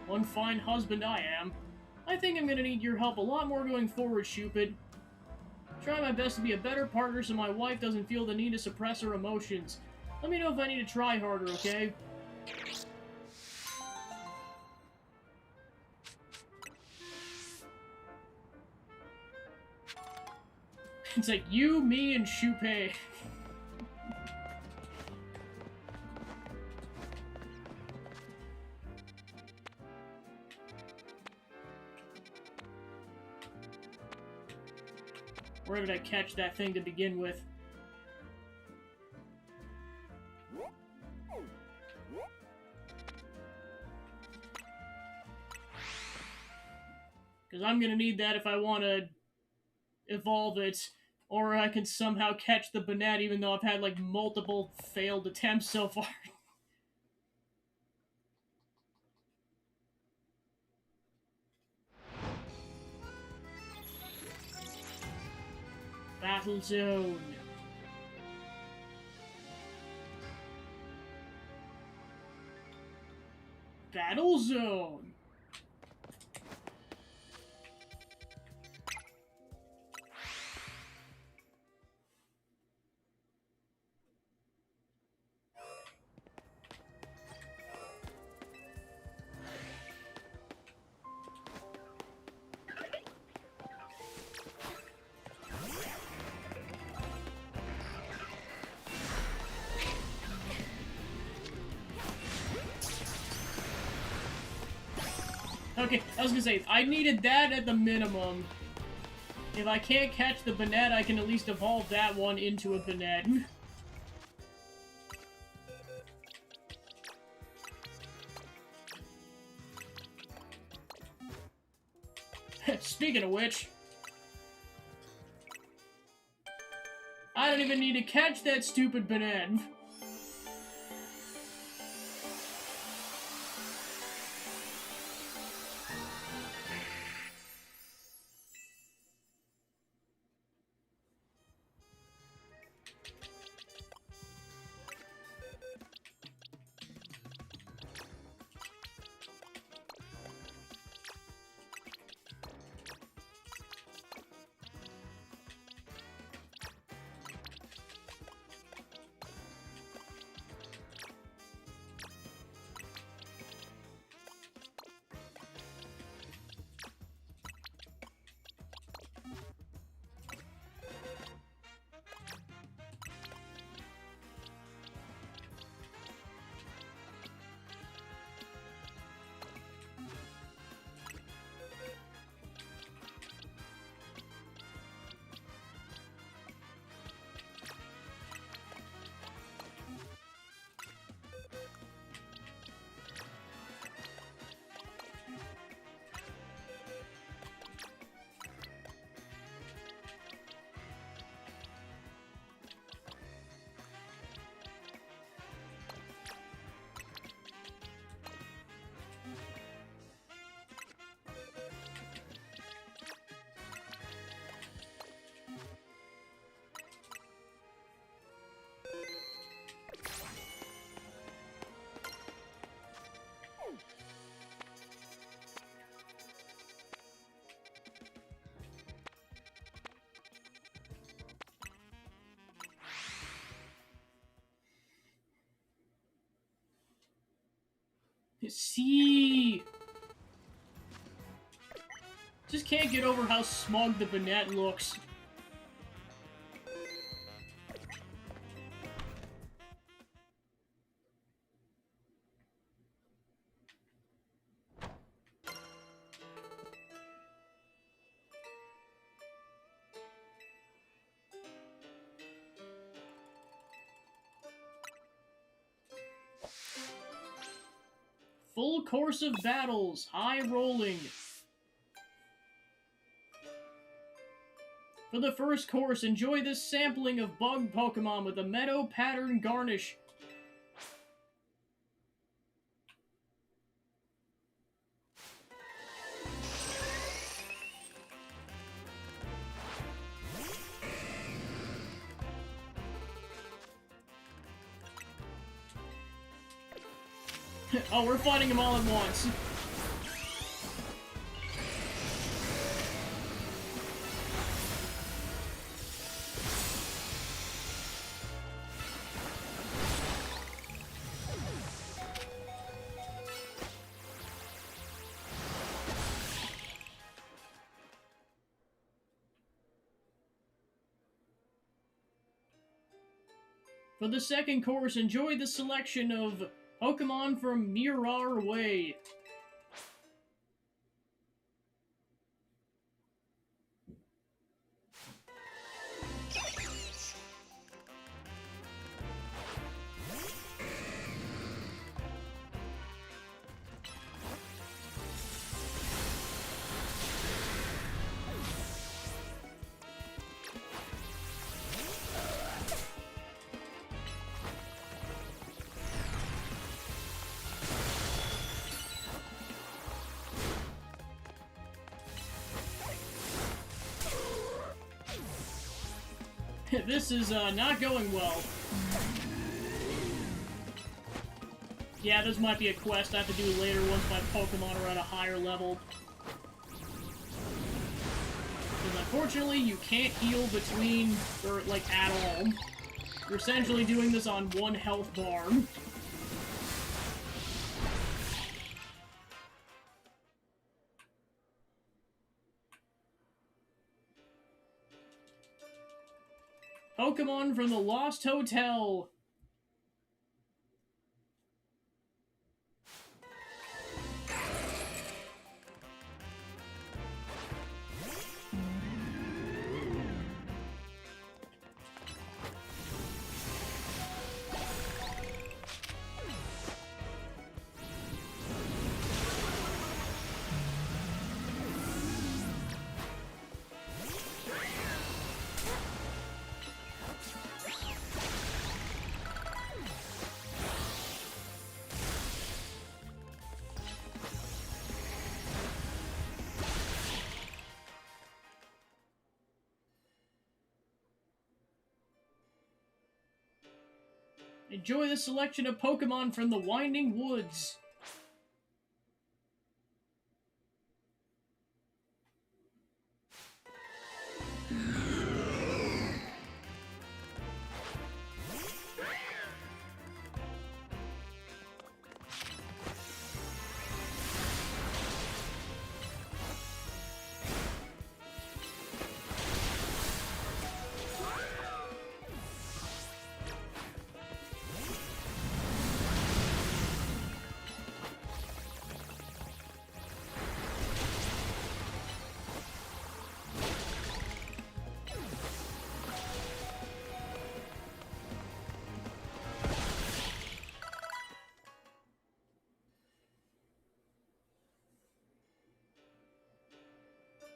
[SPEAKER 1] One fine husband I am. I think I'm gonna need your help a lot more going forward, Shuppet. Try my best to be a better partner so my wife doesn't feel the need to suppress her emotions. Let me know if I need to try harder, okay? It's like you, me, and Shuppet. Where did I catch that thing to begin with? Because I'm gonna need that if I want to evolve it. Or I can somehow catch the Banette even though I've had like multiple failed attempts so far. Battle Zone. Battle Zone. Okay, I was gonna say, I needed that at the minimum. If I can't catch the Banette, I can at least evolve that one into a Banette. Speaking of which, I don't even need to catch that stupid Banette. See. Just can't get over how smug the Banette looks. Full course of battles, high rolling. For the first course, enjoy this sampling of bug Pokemon with a meadow pattern garnish. Oh, we're fighting them all at once. For the second course, enjoy the selection of Pokemon from Mirar Way. This is not going well. Yeah, this might be a quest I have to do later once my Pokemon are at a higher level. Because unfortunately, you can't heal between, or like, at all. You're essentially doing this on one health bar. Pokemon from the Lost Hotel. Enjoy the selection of Pokemon from the Winding Woods.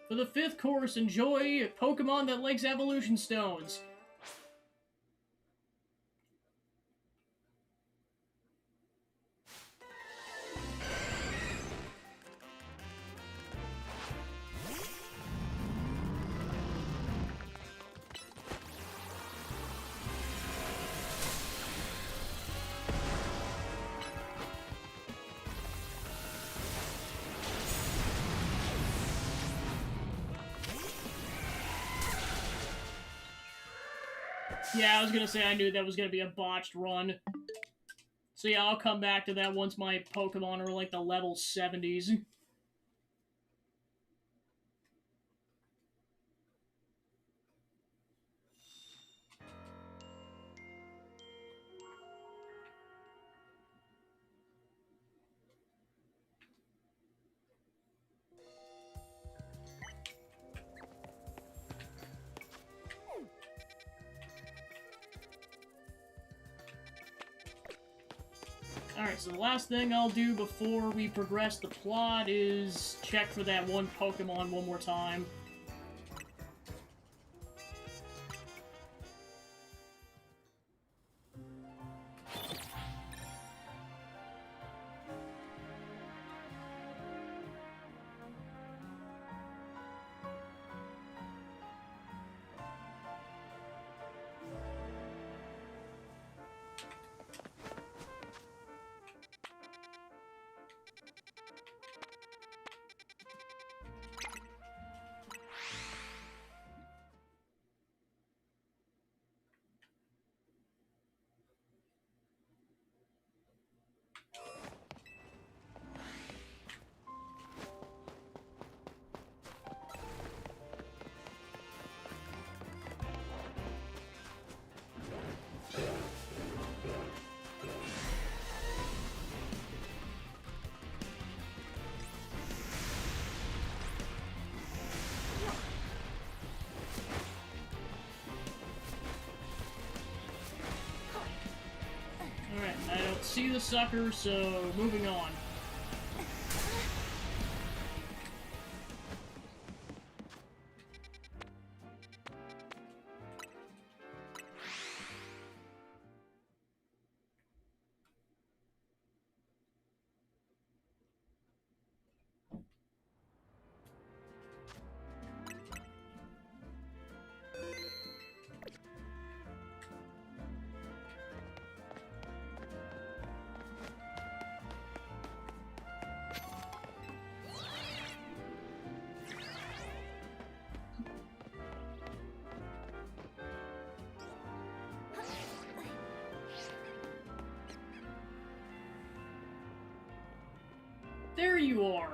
[SPEAKER 1] For the fifth course, enjoy Pokemon that likes Evolution Stones. Yeah, I was gonna say I knew that was gonna be a botched run. So yeah, I'll come back to that once my Pokemon are like the level 70s. Alright, so the last thing I'll do before we progress the plot is check for that one Pokemon one more time. Alright, I don't see the sucker, so moving on. There you are!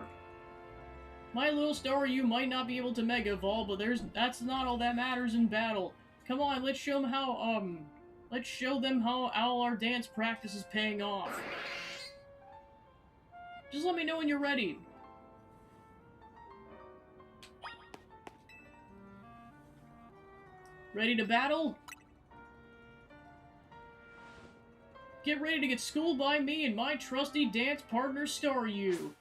[SPEAKER 1] My little Staryu might not be able to Mega Evolve, but that's not all that matters in battle. Come on, let's show them how all our dance practice is paying off. Just let me know when you're ready. Ready to battle? Get ready to get schooled by me and my trusty dance partner, Staryu.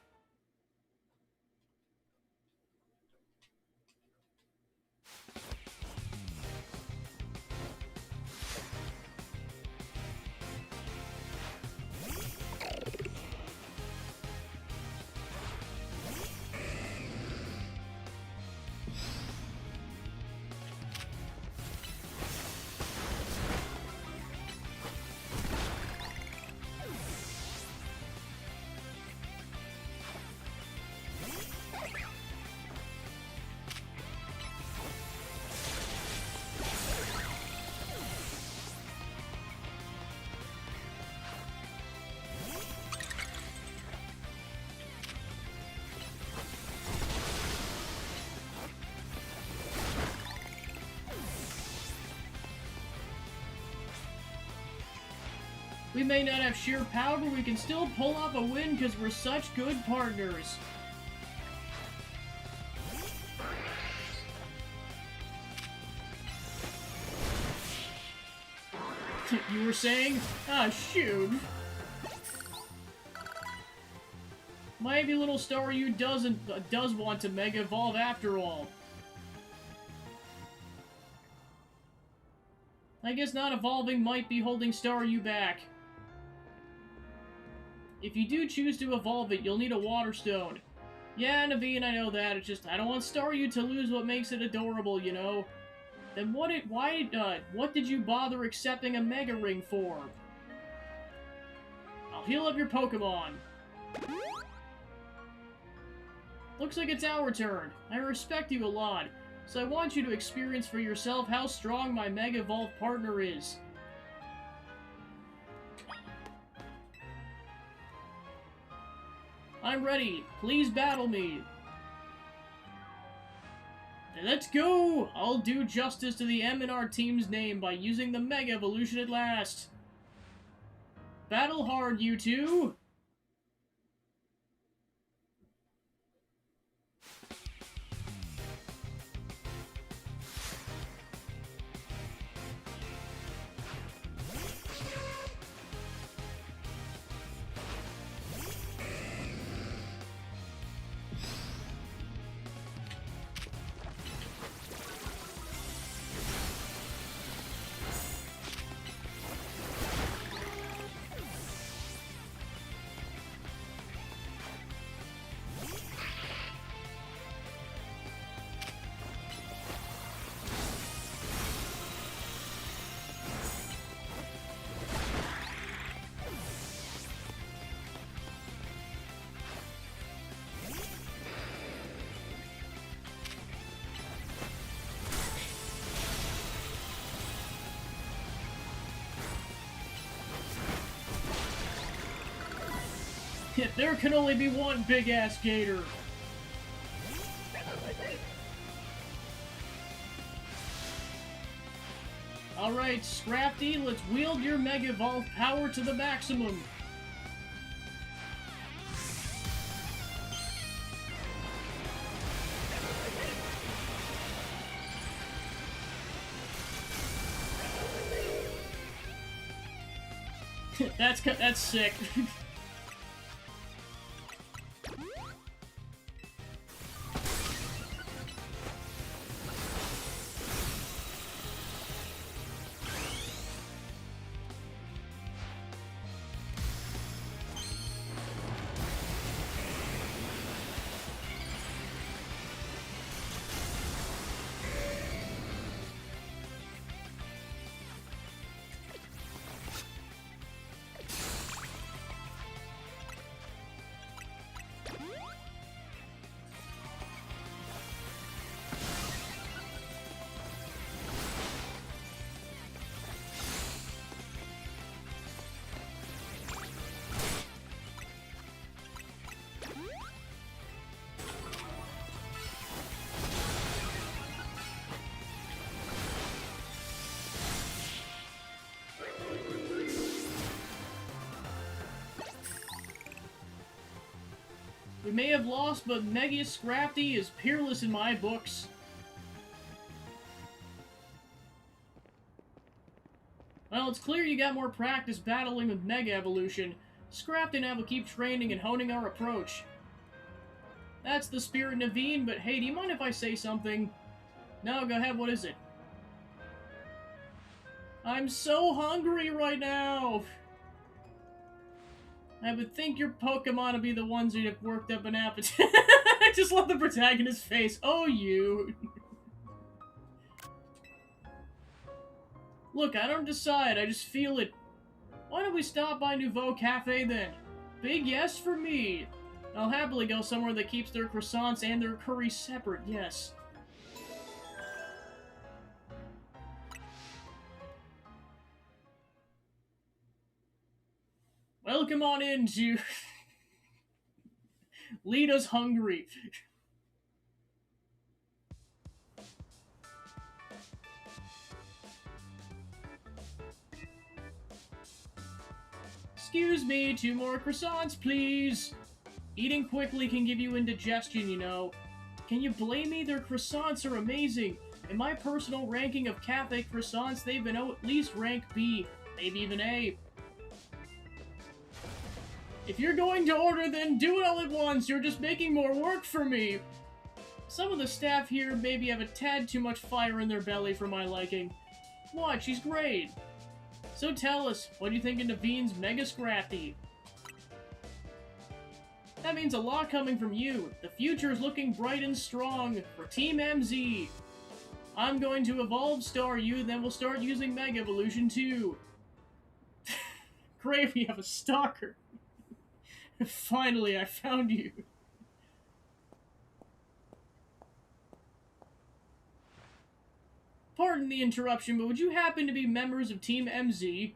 [SPEAKER 1] We may not have sheer power, but we can still pull off a win because we're such good partners. You were saying? Ah, shoot. Maybe little Staryu does want to Mega Evolve after all. I guess not evolving might be holding Staryu back. If you do choose to evolve it, you'll need a Water Stone. Yeah, Naveen, I know that. It's just I don't want Staryu to lose what makes it adorable, you know. Then what did you bother accepting a Mega Ring for? I'll heal up your Pokemon. Looks like it's our turn. I respect you a lot, so I want you to experience for yourself how strong my Mega Evolved partner is. I'm ready. Please battle me. Let's go! I'll do justice to the M in our team's name by using the Mega Evolution at last. Battle hard, you two! There can only be one big-ass gator. Alright, Scrafty, let's wield your Mega Evolve power to the maximum. That's sick. We may have lost, but Mega Scrafty is peerless in my books. Well, it's clear you got more practice battling with Mega Evolution. Scrafty and I will keep training and honing our approach. That's the spirit, Naveen, but hey, do you mind if I say something? No, go ahead, what is it? I'm so hungry right now! I would think your Pokemon would be the ones who'd have worked up an appetite. I just love the protagonist's face. Oh, you. Look, I don't decide. I just feel it. Why don't we stop by Nouveau Cafe then? Big yes for me. I'll happily go somewhere that keeps their croissants and their curry separate, yes. Welcome on in to Lead Us Hungry. Excuse me, 2 more croissants, please. Eating quickly can give you indigestion, you know. Can you blame me? Their croissants are amazing. In my personal ranking of cafe croissants, they've been at least rank B, maybe even A. If you're going to order, then do it all at once. You're just making more work for me. Some of the staff here maybe have a tad too much fire in their belly for my liking. What? She's great. So tell us, what do you think of Naveen's Mega Scrafty? That means a lot coming from you. The future is looking bright and strong for Team MZ. I'm going to Evolve Star you, then we'll start using Mega Evolution too. Great, we have a stalker. Finally, I found you. Pardon the interruption, but would you happen to be members of Team MZ?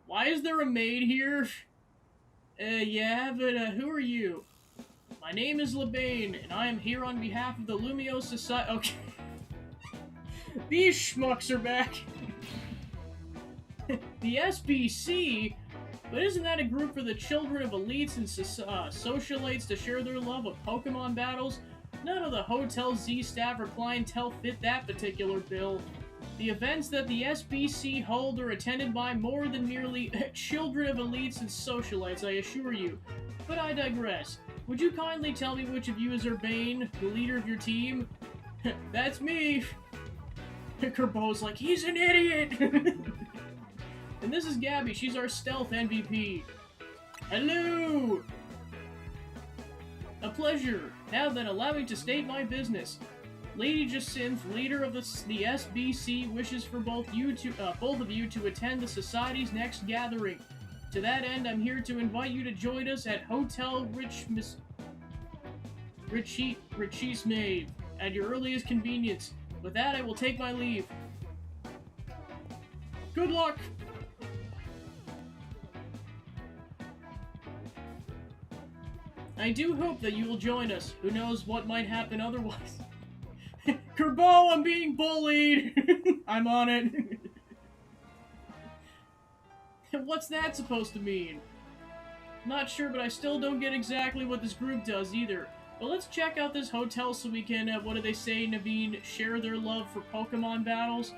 [SPEAKER 1] Why is there a maid here? Yeah, but who are you? My name is Lebane, and I am here on behalf of the Lumio Society. Okay. These schmucks are back. The SBC? But isn't that a group for the children of elites and socialites to share their love of Pokemon battles? None of the Hotel Z staff or clientele fit that particular bill. The events that the SBC hold are attended by more than merely children of elites and socialites, I assure you. But I digress. Would you kindly tell me which of you is Urbane, the leader of your team? That's me! Kerbo's like, he's an idiot! And this is Gabby, she's our stealth MVP. Hello! A pleasure. Now then, allow me to state my business. Lady Jacinth, leader of the SBC, wishes for both of you to attend the Society's next gathering. To that end, I'm here to invite you to join us at Hotel Richismave at your earliest convenience. With that, I will take my leave. Good luck! I do hope that you will join us. Who knows what might happen otherwise. Kerbo, I'm being bullied! I'm on it. What's that supposed to mean? Not sure, but I still don't get exactly what this group does either. But let's check out this hotel so we can, what do they say, Naveen, share their love for Pokemon battles?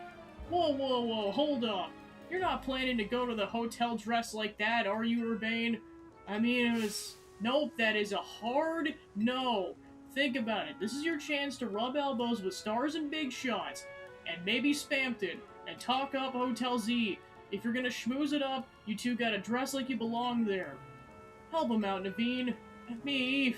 [SPEAKER 1] Whoa, whoa, whoa, hold up. You're not planning to go to the hotel dressed like that, are you, Urbane? I mean, it was... Nope, that is a hard no. Think about it. This is your chance to rub elbows with stars and big shots, and maybe Spampton, and talk up Hotel Z. If you're gonna schmooze it up, you two gotta dress like you belong there. Help him out, Naveen. Me.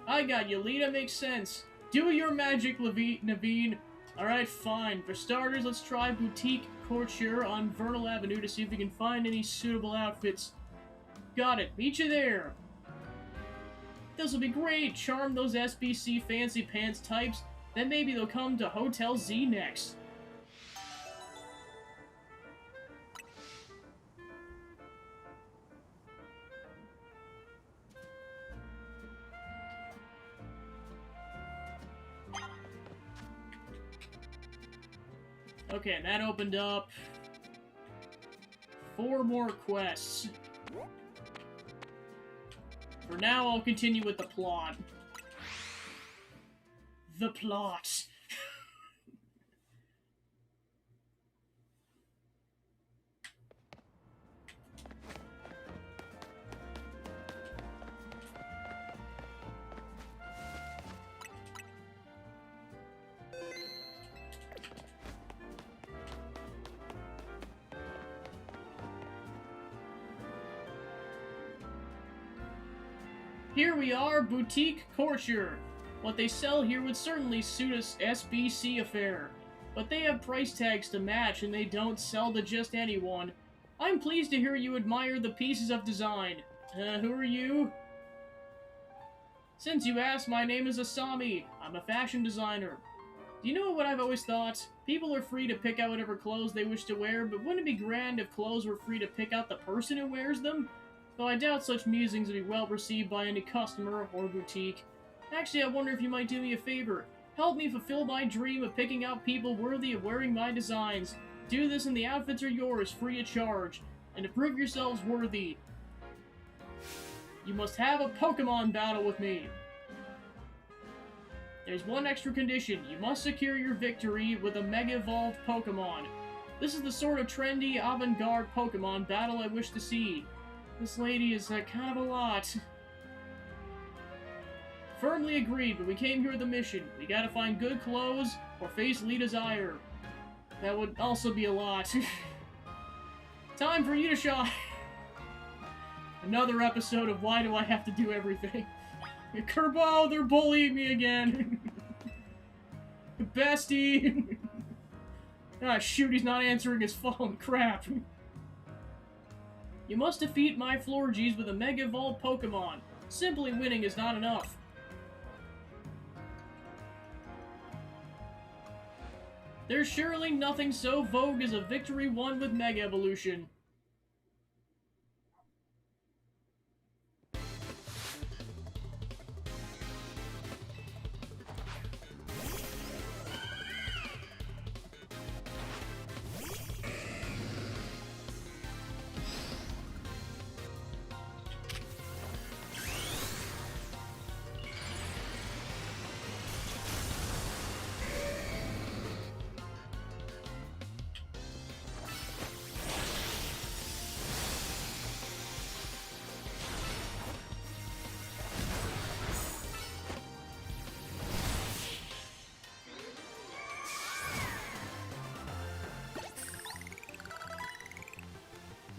[SPEAKER 1] I got you, Lita. Makes sense. Do your magic, Naveen. Alright, fine. For starters, let's try Boutique Couture on Vernal Avenue to see if we can find any suitable outfits. Got it. Meet you there. This'll be great! Charm those SBC fancy pants types, then maybe they'll come to Hotel Z next. Okay, and that opened up 4 more quests. For now, I'll continue with the plot. The plot. Here we are, Boutique Couture. What they sell here would certainly suit a SBC affair, but they have price tags to match and they don't sell to just anyone. I'm pleased to hear you admire the pieces of design. Who are you? Since you asked, my name is Asami. I'm a fashion designer. Do you know what I've always thought? People are free to pick out whatever clothes they wish to wear, but wouldn't it be grand if clothes were free to pick out the person who wears them? Though I doubt such musings would be well received by any customer or boutique. Actually, I wonder if you might do me a favor. Help me fulfill my dream of picking out people worthy of wearing my designs. Do this and the outfits are yours, free of charge. And to prove yourselves worthy, you must have a Pokemon battle with me. There's one extra condition. You must secure your victory with a Mega Evolved Pokemon. This is the sort of trendy, avant-garde Pokemon battle I wish to see. This lady is kind of a lot. Firmly agreed, but we came here with a mission. We gotta find good clothes or face Lita's ire. That would also be a lot. Time for you to shine. Another episode of Why Do I Have to Do Everything? Kerbo, they're bullying me again. Bestie. Ah, shoot, he's not answering his phone. Crap. You must defeat my Florges with a Mega Evolved Pokemon. Simply winning is not enough. There's surely nothing so vogue as a victory won with Mega Evolution.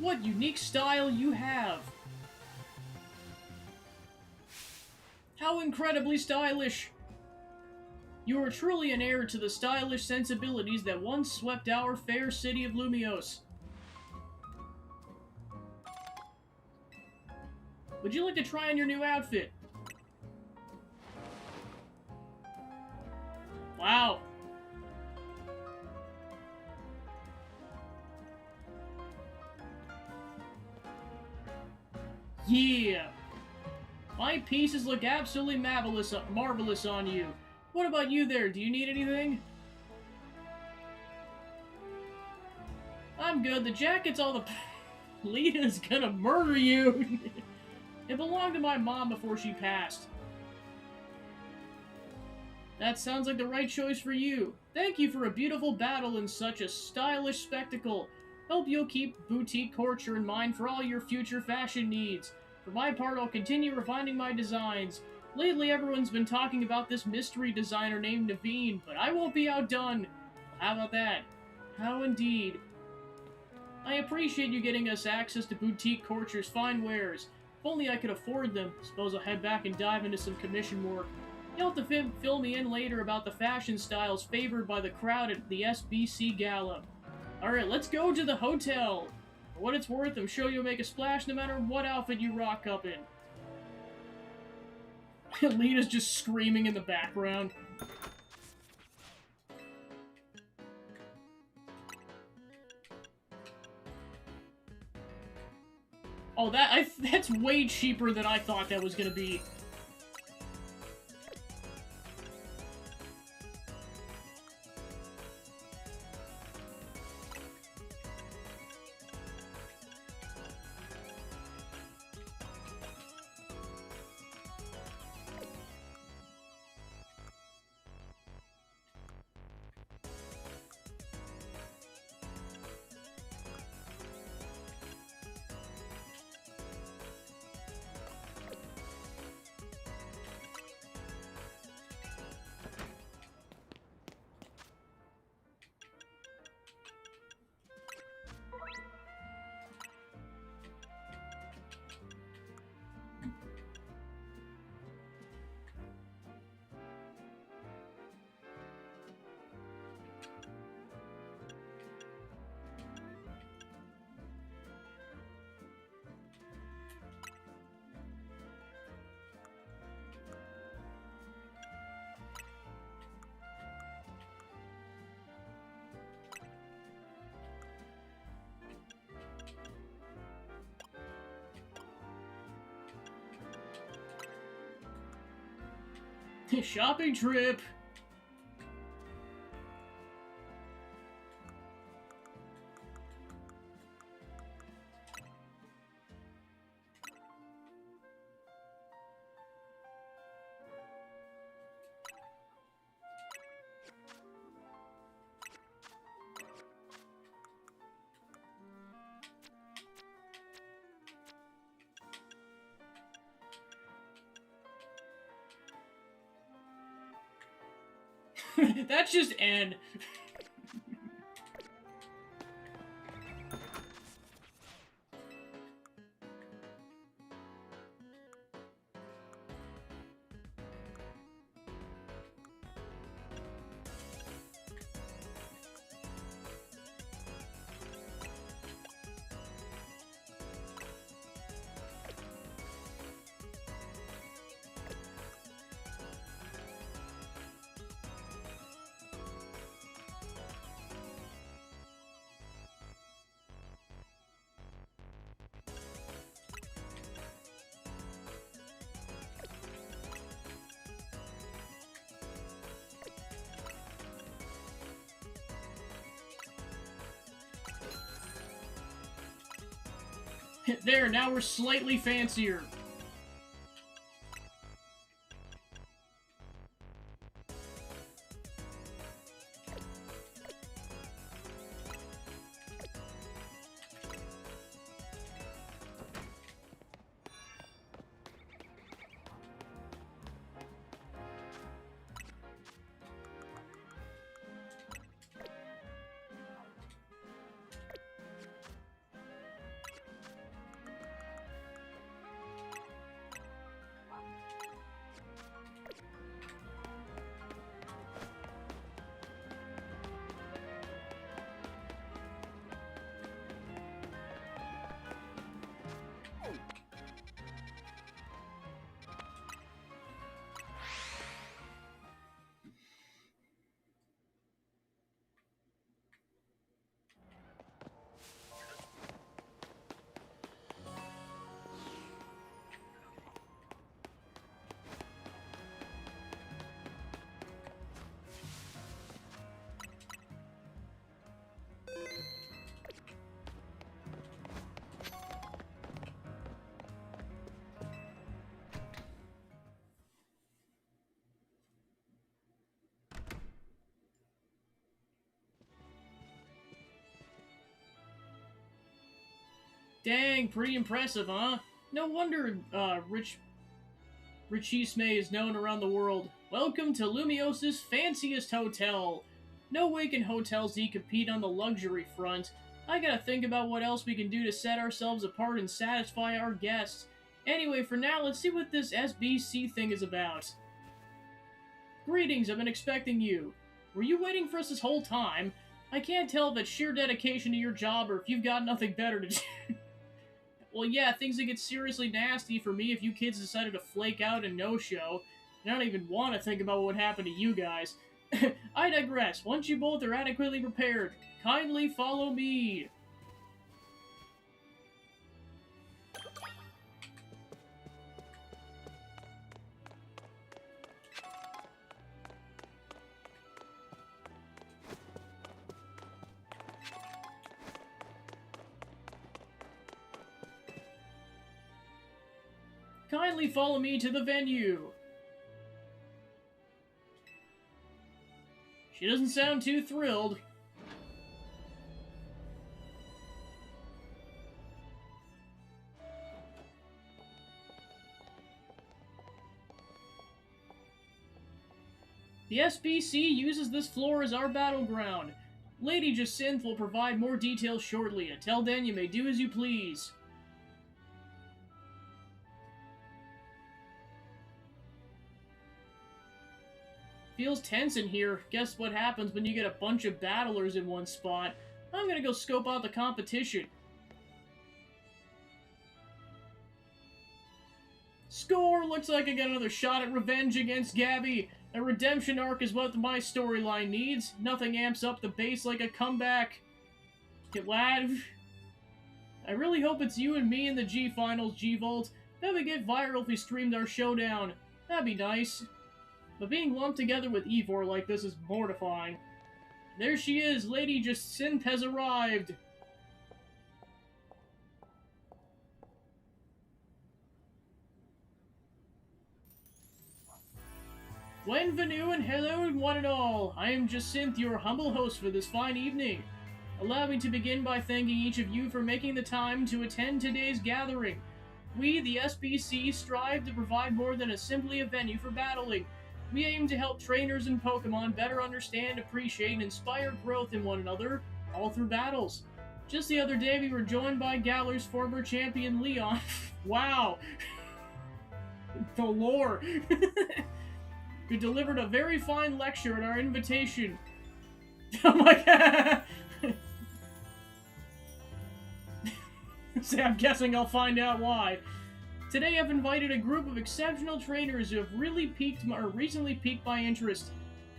[SPEAKER 1] What unique style you have! How incredibly stylish! You are truly an heir to the stylish sensibilities that once swept our fair city of Lumiose. Would you like to try on your new outfit? Wow. Yeah. My pieces look absolutely marvelous on you. What about you there? Do you need anything? I'm good. The jacket's all the... Lita's gonna murder you! It belonged to my mom before she passed. That sounds like the right choice for you. Thank you for a beautiful battle in such a stylish spectacle. Hope you'll keep Boutique Courture in mind for all your future fashion needs. For my part, I'll continue refining my designs. Lately, everyone's been talking about this mystery designer named Naveen, but I won't be outdone. How about that? How indeed. I appreciate you getting us access to Boutique Courture's fine wares. If only I could afford them. Suppose I'll head back and dive into some commission work. You'll have to fill me in later about the fashion styles favored by the crowd at the SBC Gala. Alright, let's go to the hotel. For what it's worth, I'm sure you'll make a splash no matter what outfit you rock up in. Lita's just screaming in the background. Oh, that's way cheaper than I thought that was gonna be. Shopping trip! That's just N. There, now we're slightly fancier. Dang, pretty impressive, huh? No wonder, Richisme is known around the world. Welcome to Lumios's fanciest hotel. No way can Hotel Z compete on the luxury front. I gotta think about what else we can do to set ourselves apart and satisfy our guests. Anyway, for now, let's see what this SBC thing is about. Greetings, I've been expecting you. Were you waiting for us this whole time? I can't tell if it's sheer dedication to your job or if you've got nothing better to do. Well, yeah, things would get seriously nasty for me if you kids decided to flake out and no-show. I don't even want to think about what would happen to you guys. I digress. Once you both are adequately prepared, kindly follow me. Kindly follow me to the venue. She doesn't sound too thrilled. The SBC uses this floor as our battleground. Lady Jacinth will provide more details shortly. Until then, you may do as you please. Feels tense in here. Guess what happens when you get a bunch of battlers in one spot. I'm gonna go scope out the competition. Score! Looks like I got another shot at revenge against Gabby. A redemption arc is what my storyline needs. Nothing amps up the base like a comeback. Get lad. I really hope it's you and me in the G-Finals, G-Volt. That would get viral if we streamed our showdown. That'd be nice. But being lumped together with Ivor like this is mortifying. There she is, Lady Jacinth has arrived! Bienvenue and hello one and all! I am Jacinth, your humble host for this fine evening. Allow me to begin by thanking each of you for making the time to attend today's gathering. We, the SBC, strive to provide more than simply a venue for battling. We aim to help trainers and Pokemon better understand, appreciate, and inspire growth in one another, all through battles. Just the other day, we were joined by Galar's former champion, Leon. Wow! The lore! Who delivered a very fine lecture at our invitation. Oh my god! I'm guessing I'll find out why. Today I've invited a group of exceptional trainers who have recently piqued my interest.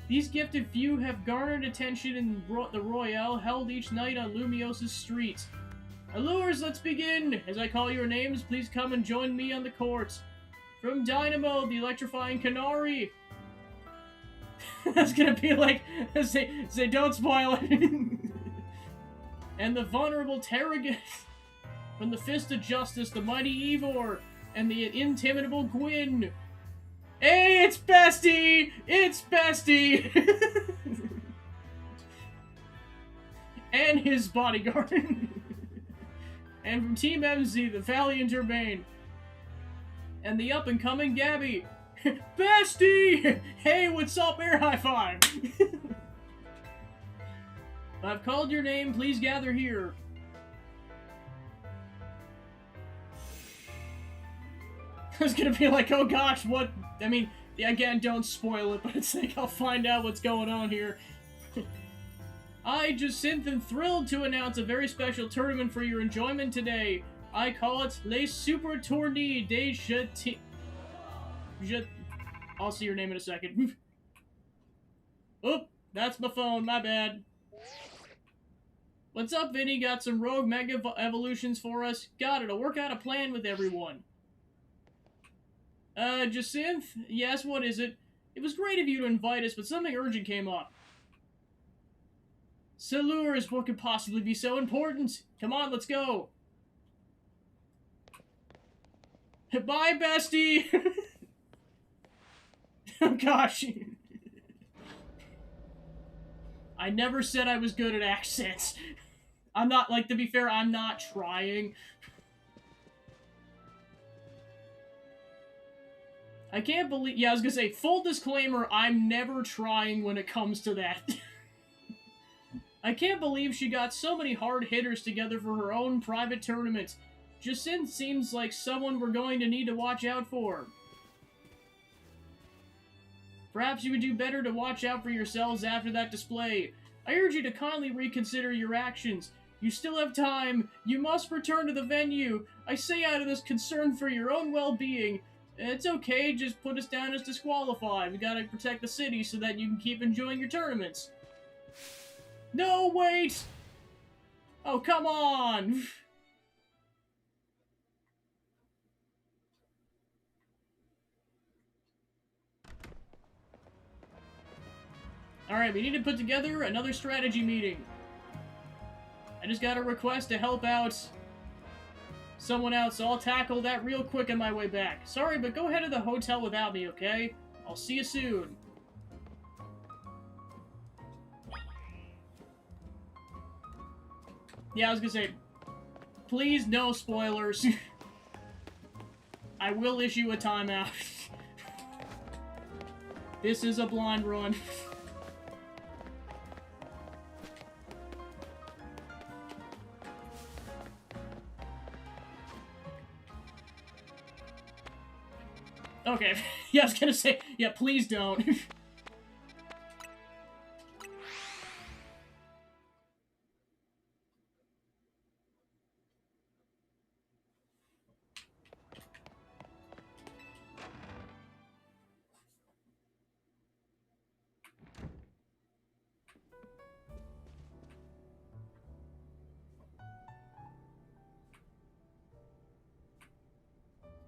[SPEAKER 1] These gifted few have garnered attention in the Royale held each night on Lumios's streets. Allures, let's begin! As I call your names, please come and join me on the courts. From Dynamo, the electrifying Canary. That's gonna be like, say don't spoil it. And the vulnerable Terragon. From the Fist of Justice, the mighty Ivor. And the intimidable Gwyn. Hey, it's Bestie! It's Bestie! And his bodyguard. And from Team MZ, the valiant Urbane. And the up-and-coming Gabby. Bestie! Hey, what's up? Air high five! I've called your name, please gather here. I was gonna be like, oh gosh, what? I mean, again, don't spoil it, but it's like I'll find out what's going on here. I, Jacinth, am thrilled to announce a very special tournament for your enjoyment today. I call it Les Super Tournée des Jetés. I'll see your name in a second. Oop, that's my phone, my bad. What's up, Vinny? Got some rogue mega evolutions for us? Got it, I'll work out a plan with everyone. Jacinth? Yes, what is it? It was great of you to invite us, but something urgent came up. Salures, what could possibly be so important? Come on, let's go. Bye, bestie! Oh, gosh. I never said I was good at accents. I'm not, like, to be fair, I'm not trying. I can't believe... Yeah, I was gonna say, full disclaimer, I'm never trying when it comes to that. I can't believe she got so many hard hitters together for her own private tournament. Jacinthe seems like someone we're going to need to watch out for. Perhaps you would do better to watch out for yourselves after that display. I urge you to kindly reconsider your actions. You still have time. You must return to the venue. I say out of this concern for your own well-being. It's okay, just put us down as disqualified. We gotta protect the city so that you can keep enjoying your tournaments. No, wait! Oh, come on! Alright, we need to put together another strategy meeting. I just got a request to help out someone else, so I'll tackle that real quick on my way back. Sorry, but go ahead to the hotel without me, okay? I'll see you soon. Yeah, I was gonna say, please no spoilers. I will issue a timeout. This is a blind run. Okay, yeah, I was gonna say, yeah, please don't.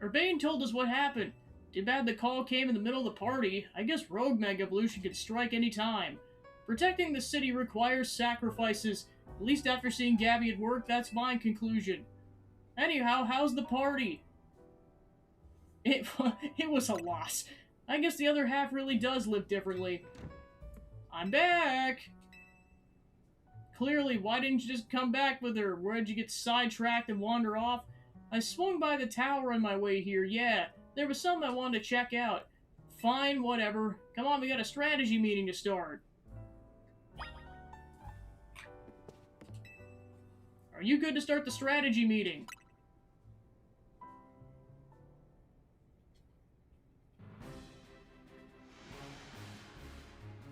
[SPEAKER 1] Urbane told us what happened. Too bad the call came in the middle of the party. I guess Rogue Mega Evolution could strike any time. Protecting the city requires sacrifices. At least after seeing Gabby at work, that's my conclusion. Anyhow, how's the party? It was a loss. I guess the other half really does live differently. I'm back! Clearly, why didn't you just come back with her? Where'd you get sidetracked and wander off? I swung by the tower on my way here, yeah. There was something I wanted to check out. Fine, whatever. Come on, we got a strategy meeting to start. Are you good to start the strategy meeting?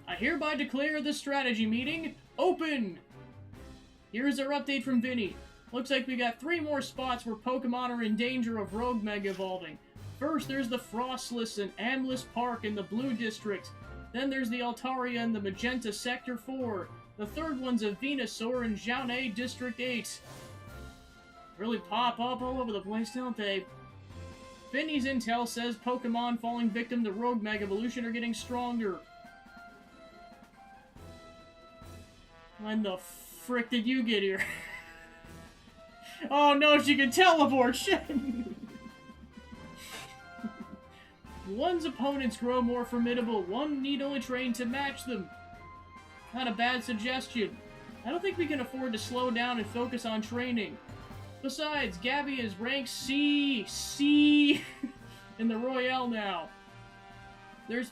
[SPEAKER 1] I hereby declare the strategy meeting open! Here's our update from Vinny. Looks like we got 3 more spots where Pokemon are in danger of Rogue Mega evolving. First, there's the Frostless and Amless Park in the Blue District. Then there's the Altaria in the Magenta Sector 4. The third one's a Venusaur in Jiaoné District 8. Really pop up all over the place, don't they? Vinny's intel says Pokemon falling victim to Rogue Mega Evolution are getting stronger. When the frick did you get here? Oh no, she can teleport! Shit! One's opponents grow more formidable. One need only train to match them. Not a bad suggestion. I don't think we can afford to slow down and focus on training. Besides, Gabby is rank C in the Royale now.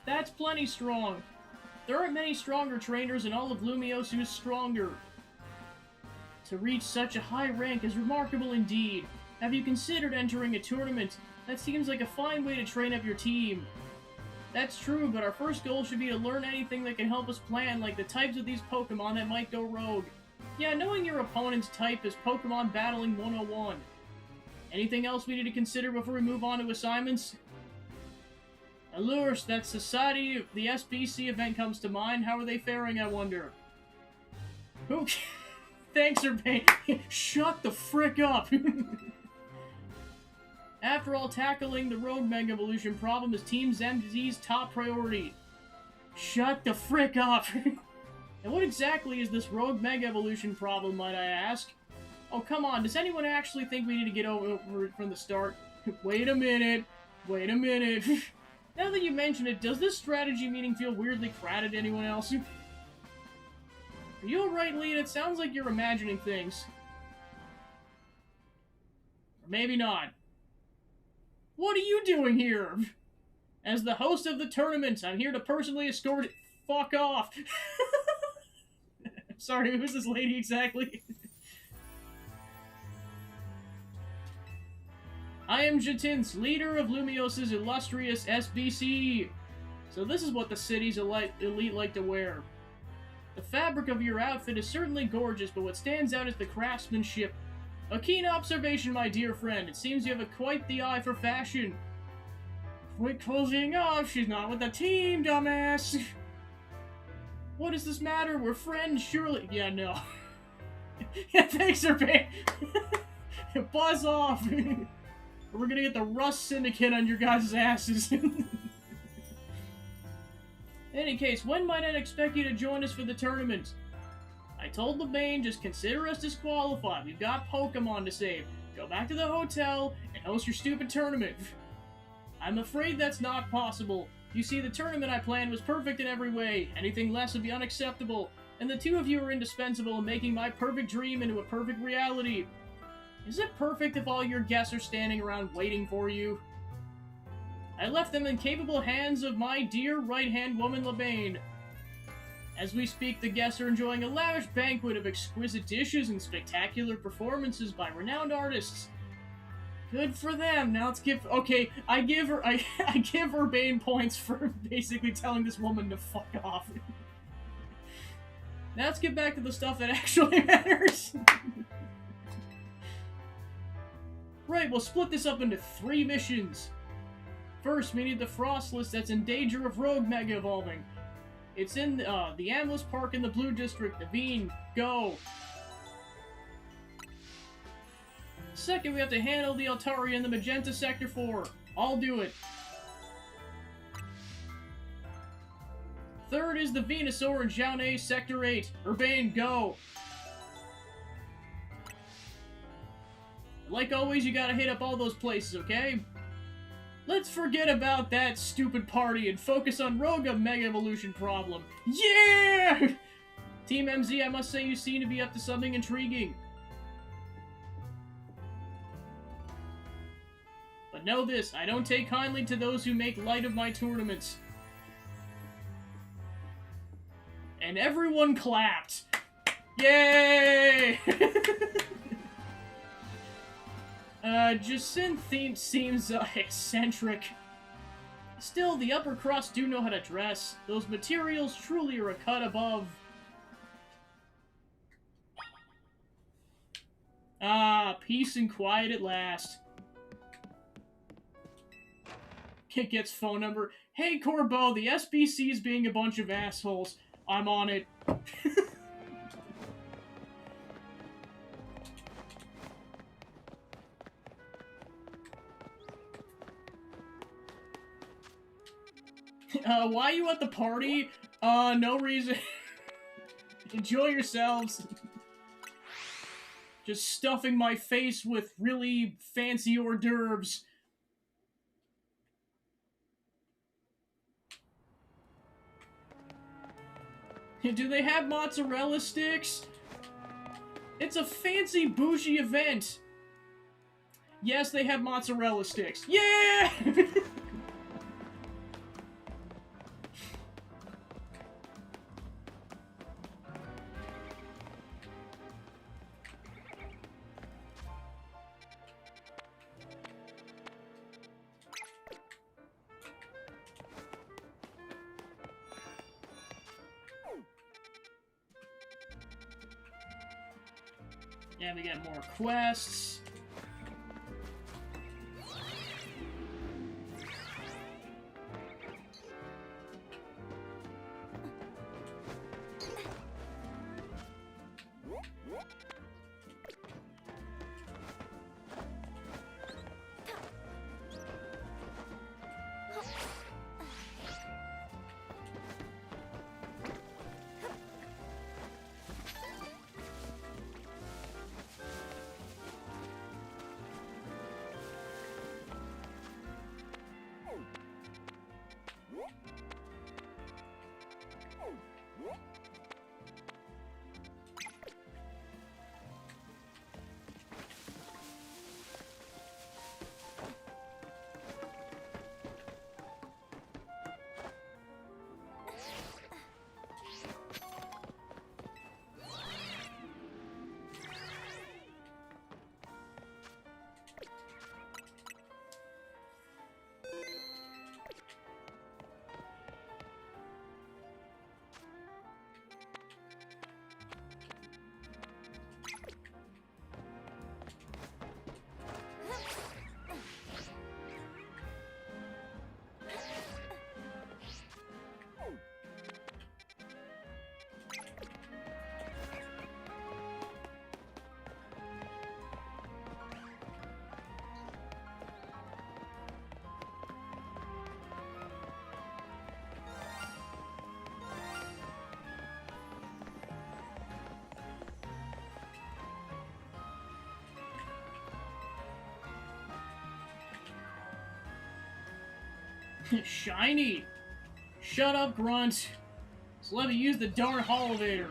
[SPEAKER 1] That's plenty strong. There aren't many stronger trainers in all of Lumiose who's stronger. To reach such a high rank is remarkable indeed. Have you considered entering a tournament? That seems like a fine way to train up your team. That's true, but our first goal should be to learn anything that can help us plan, like the types of these Pokemon that might go rogue. Yeah, knowing your opponent's type is Pokemon Battling 101. Anything else we need to consider before we move on to assignments? Allures, that Society, the SBC event comes to mind. How are they faring, I wonder? Who? Thanks, Urbane. Shut the frick up! After all, tackling the Rogue Mega Evolution problem is Team ZMZ's top priority. Shut the frick up! And what exactly is this Rogue Mega Evolution problem, might I ask? Oh, come on, does anyone actually think we need to get over it from the start? Wait a minute. Wait a minute. Now that you mention it, does this strategy meeting feel weirdly crowded to anyone else? Are you alright, Lead? It sounds like you're imagining things. Or maybe not. What are you doing here? As the host of the tournament, I'm here to personally escort it. Fuck off. Sorry, who's this lady exactly? I am Jatins, leader of Lumios's illustrious SBC. So this is what the city's elite like to wear. The fabric of your outfit is certainly gorgeous, but what stands out is the craftsmanship. A keen observation, my dear friend. It seems you have quite the eye for fashion. Quit closing off. She's not with the team, dumbass. What does this matter? We're friends, surely. Yeah, no. Yeah, thanks, Urbane. Buzz off. We're gonna get the Rust Syndicate on your guys' asses. In any case, when might I expect you to join us for the tournament? I told LeBain, just consider us disqualified. We've got Pokemon to save. Go back to the hotel and host your stupid tournament. I'm afraid that's not possible. You see, the tournament I planned was perfect in every way. Anything less would be unacceptable. And the two of you are indispensable in making my perfect dream into a perfect reality. Is it perfect if all your guests are standing around waiting for you? I left them in capable hands of my dear right-hand woman, LeBain. As we speak, the guests are enjoying a lavish banquet of exquisite dishes and spectacular performances by renowned artists. Good for them. Now let's give... Okay, I give Urbane points for basically telling this woman to fuck off. Now let's get back to the stuff that actually matters. Right, we'll split this up into 3 missions. First, we need the Frostless that's in danger of Rogue Mega Evolving. It's in the Amless Park in the Blue District. Naveen, go! Second, we have to handle the Altaria in the Magenta Sector 4. I'll do it. Third is the Venusaur in Jiaonej Sector 8. Urbane, go! Like always, you gotta hit up all those places, okay? Let's forget about that stupid party and focus on Roga Mega Evolution problem. Yeah! Team MZ, I must say you seem to be up to something intriguing. But know this, I don't take kindly to those who make light of my tournaments. And everyone clapped. Yay! Jacinthe seems eccentric. Still, the upper crust do know how to dress. Those materials truly are a cut above. Ah, peace and quiet at last. Kit gets phone number. Hey, Corbeau, the SBC's being a bunch of assholes. I'm on it. Why are you at the party? No reason. Enjoy yourselves. Just stuffing my face with really fancy hors d'oeuvres. Do they have mozzarella sticks? It's a fancy bougie event. Yes, they have mozzarella sticks. Yeah! Yeah, we got more quests. Shiny! Shut up, Grunt! So let me use the darn Holovator.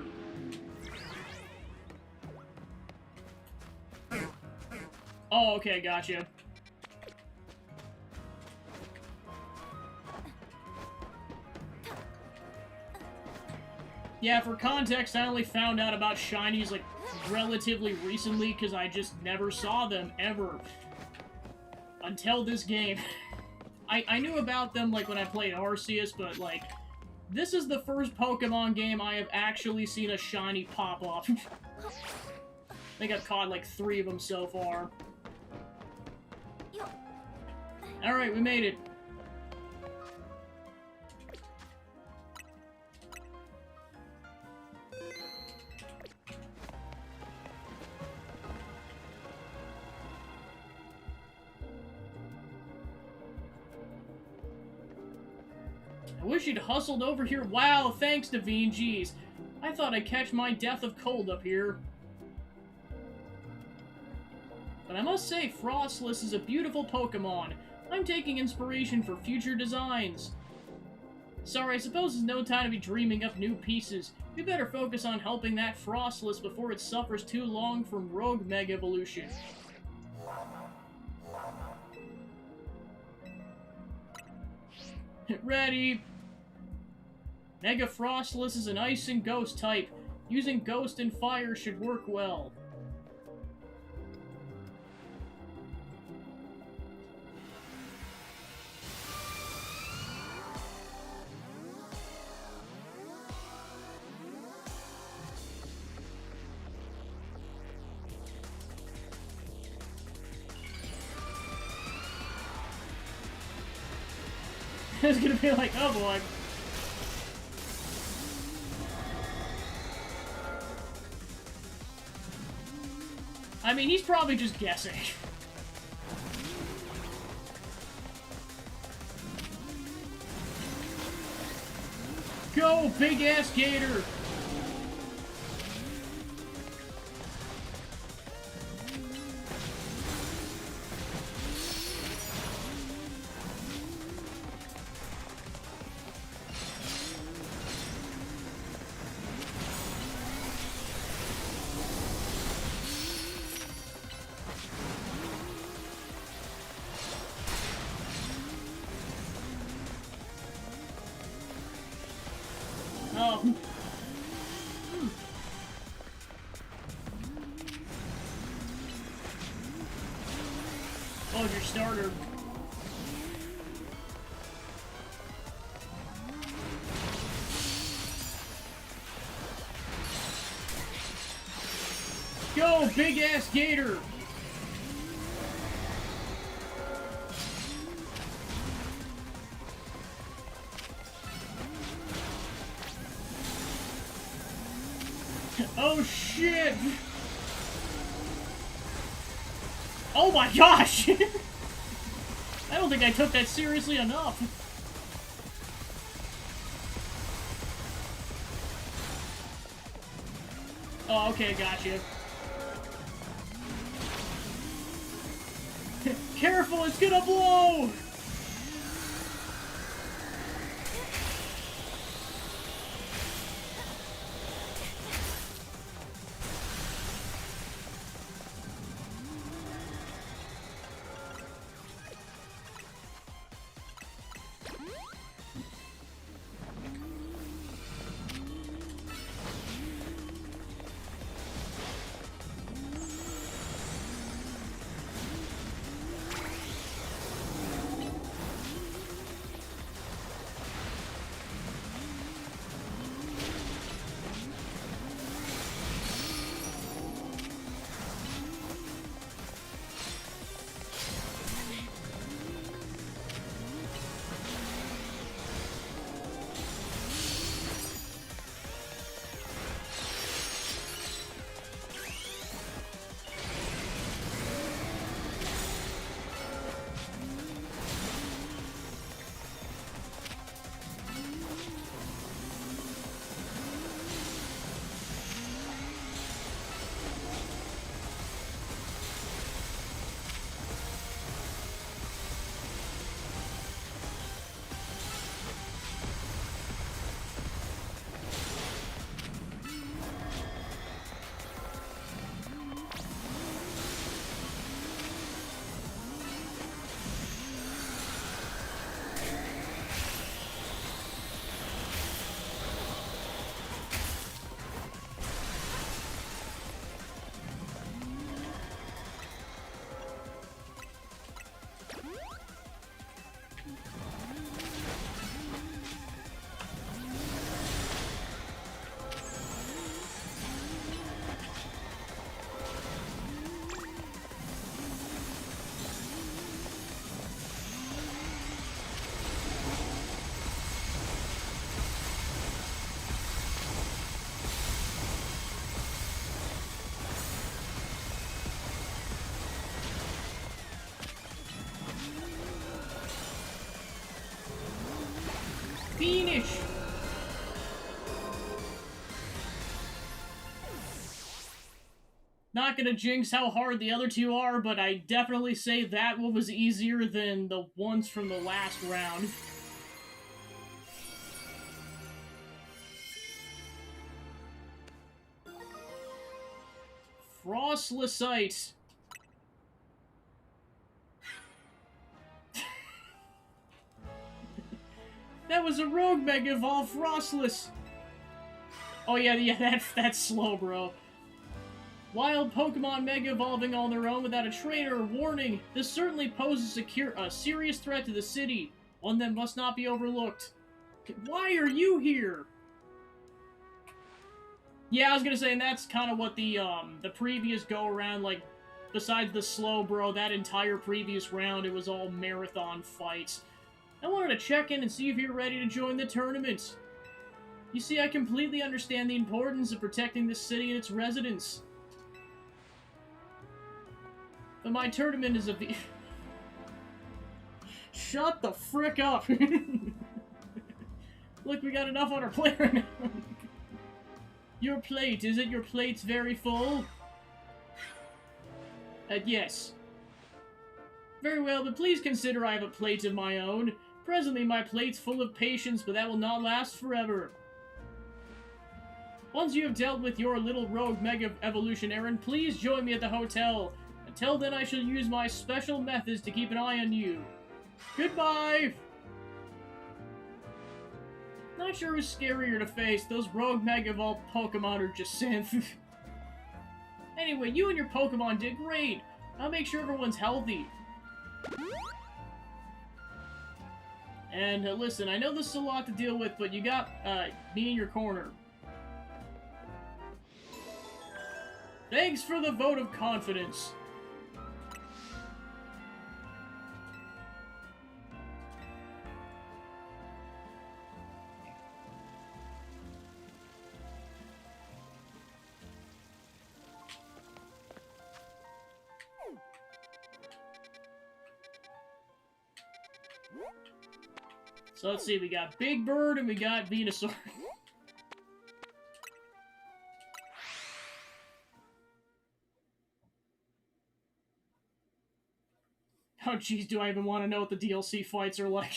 [SPEAKER 1] Oh, okay, gotcha. Yeah, for context, I only found out about shinies, like, relatively recently, because I just never saw them, ever. Until this game. I knew about them, like, when I played Arceus, but, like, this is the first Pokemon game I have actually seen a shiny pop up. I think I've caught, like, 3 of them so far. Alright, we made it. I wish you'd hustled over here. Wow, thanks, Devine. Jeez. I thought I'd catch my death of cold up here. But I must say, Frostless is a beautiful Pokemon. I'm taking inspiration for future designs. Sorry, I suppose there's no time to be dreaming up new pieces. We better focus on helping that Frostless before it suffers too long from Rogue Mega Evolution. Ready! Mega Frostless is an Ice and Ghost type. Using Ghost and Fire should work well. It's gonna be like, oh boy. I mean, he's probably just guessing. Go, big-ass gator! Oh. Oh, your starter. Go, big-ass gator! Oh shit! Oh my gosh! I don't think I took that seriously enough. Oh, okay, gotcha. Careful, it's gonna blow! not gonna jinx how hard the other two are, but I definitely say that one was easier than the ones from the last round. Frostlicite. That was a Rogue Mega Evolve Frostless. Oh yeah, that's slow, bro. Wild Pokemon Mega Evolving on their own without a trainer. Warning, this certainly poses a serious threat to the city. One that must not be overlooked. Why are you here? Yeah, I was gonna say, and that's kind of what the previous go-around, like, besides the slow, bro, that entire previous round, it was all marathon fights. I wanted to check in and see if you're ready to join the tournament. You see, I completely understand the importance of protecting this city and its residents. But my tournament is Shut the frick up! Look, we got enough on our plate right now. Your plate, is it? Your plate's very full? Yes. Very well, but please consider I have a plate of my own. Presently, my plate's full of patience, but that will not last forever. Once you have dealt with your little rogue Mega Evolution errand, please join me at the hotel. Until then, I shall use my special methods to keep an eye on you. Goodbye! Not sure who's scarier to face, those rogue Mega Evolved Pokemon or Jacinth. Anyway, you and your Pokemon did great. I'll make sure everyone's healthy. And listen, I know this is a lot to deal with, but you got me in your corner. Thanks for the vote of confidence. So let's see, we got Big Bird and we got Venusaur. Oh jeez, do I even want to know what the DLC fights are like?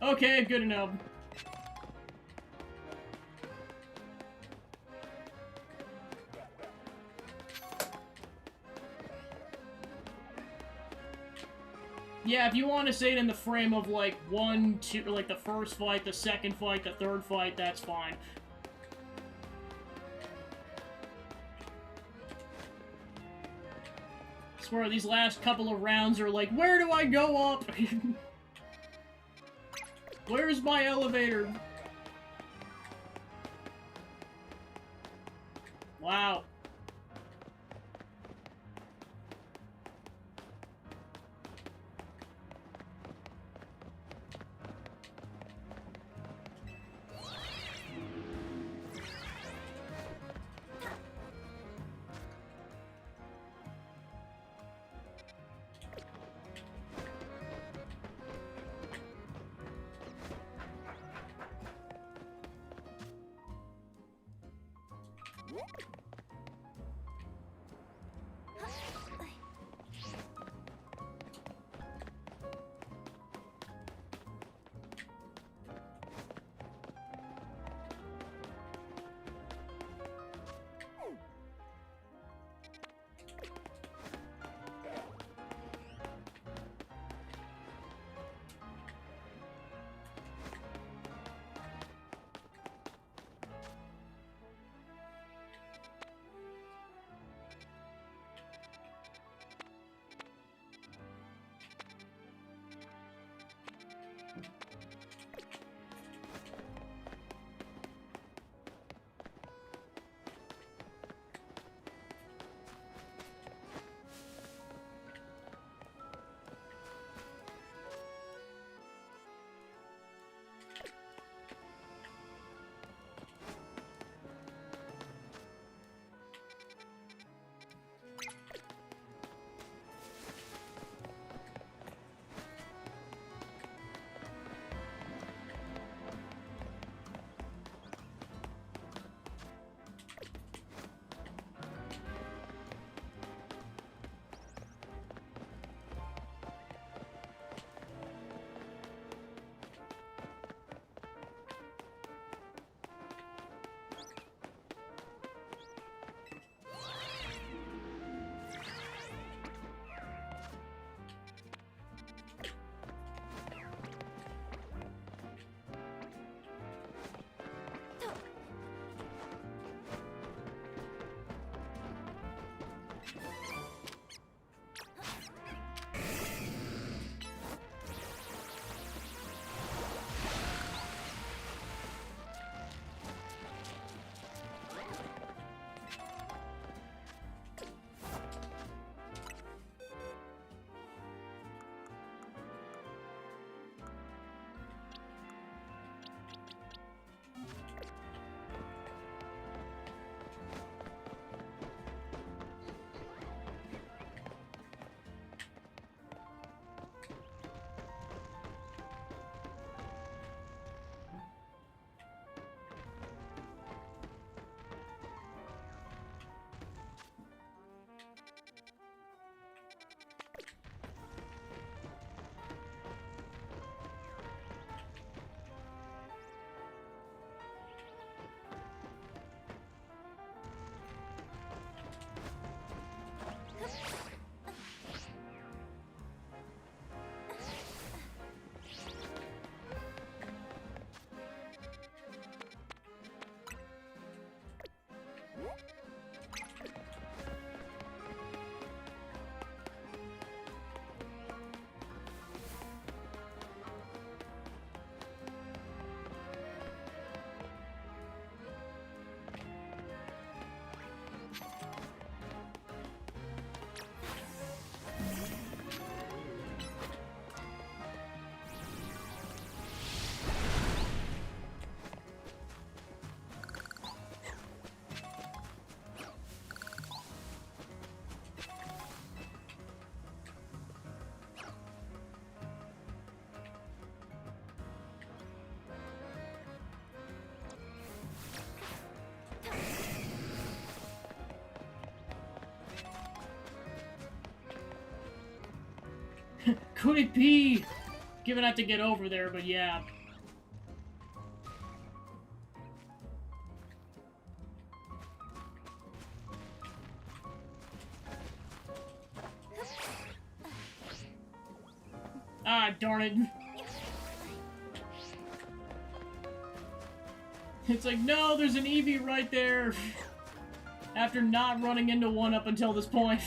[SPEAKER 1] Okay, good enough. Yeah, if you want to say it in the frame of, like, 1, 2, like, the first fight, the second fight, the third fight, that's fine. I swear, these last couple of rounds are like, where do I go up? Where's my elevator? Wow. Could it be? Gonna have to get over there, but yeah. Ah, darn it. It's like, no, there's an Eevee right there. After not running into one up until this point.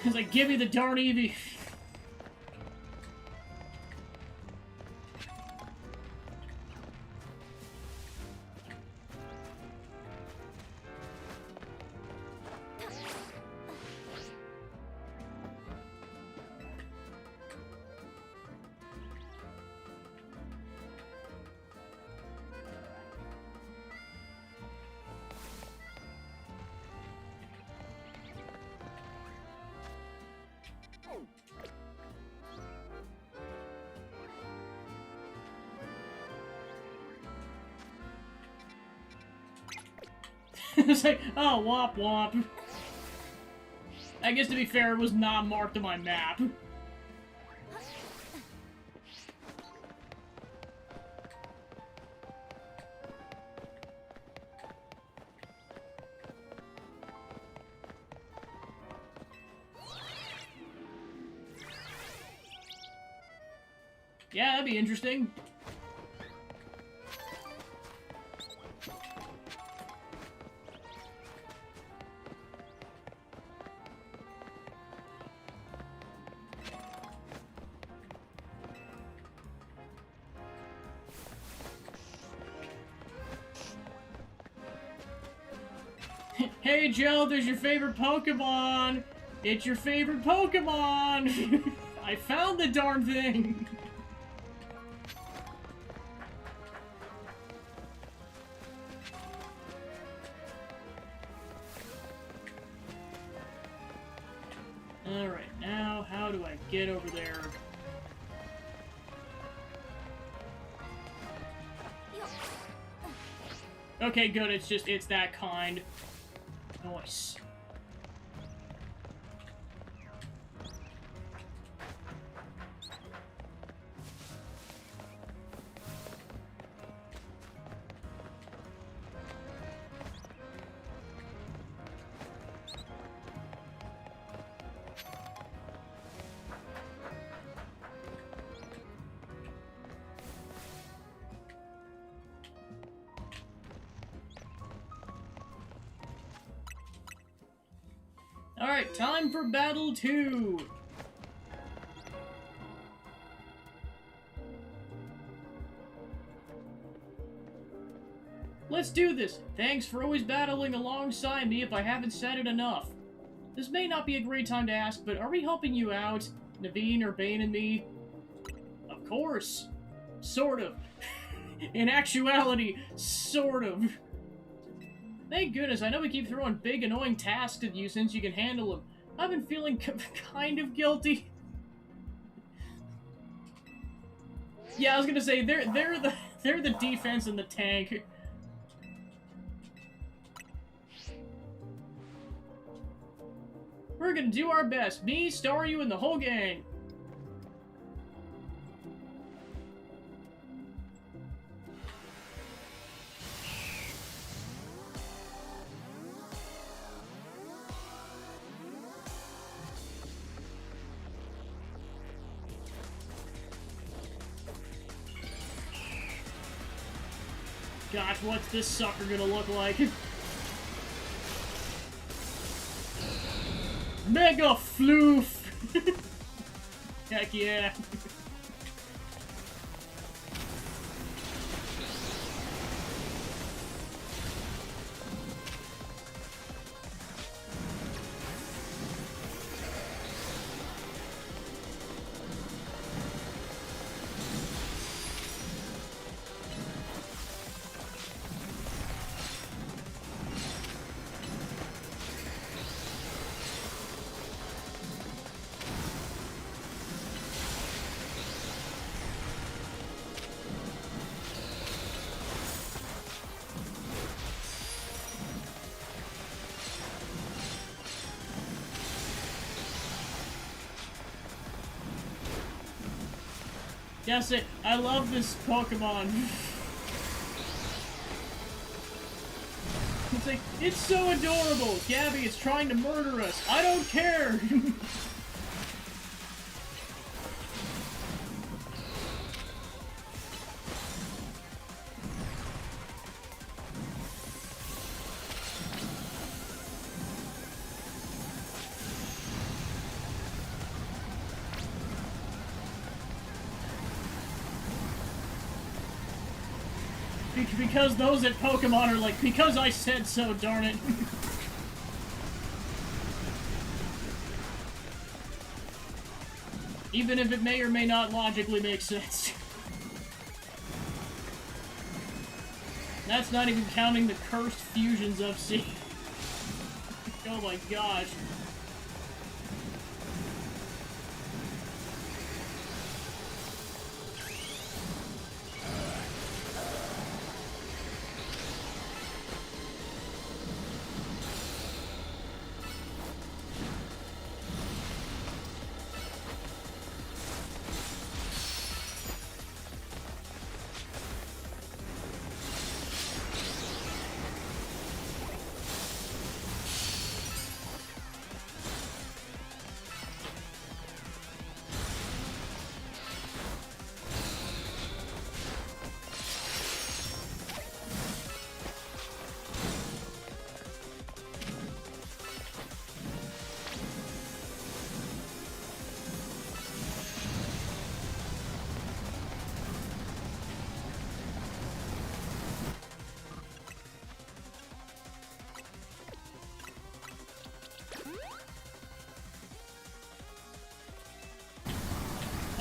[SPEAKER 1] It's like, give me the darn Eevee. It's like, oh, womp womp. I guess to be fair, it was not marked on my map. Yeah, that'd be interesting. Hey Joe, there's your favorite Pokemon! It's your favorite Pokemon! I found the darn thing! Alright, now how do I get over there? Okay, good, it's that kind. Nice. Alright, time for Battle 2! Let's do this! Thanks for always battling alongside me if I haven't said it enough. This may not be a great time to ask, but are we helping you out? Naveen, Urbane, and me? Of course! Sort of. In actuality, sort of. Thank goodness, I know we keep throwing big, annoying tasks at you since you can handle them. I've been feeling kind of guilty. Yeah, I was gonna say, they're the defense and the tank. We're gonna do our best. Me, Staryu, and the whole gang. Gosh, what's this sucker gonna look like? Mega Floof! Heck yeah. Yes, I love this Pokemon. It's like, it's so adorable! Gabby is trying to murder us! I don't care! Because those at Pokemon are like, because I said so, darn it. Even if it may or may not logically make sense. That's not even counting the cursed fusions I've seen. Oh my gosh.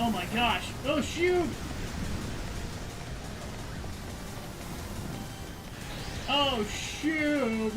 [SPEAKER 1] Oh my gosh. Oh shoot! Oh shoot!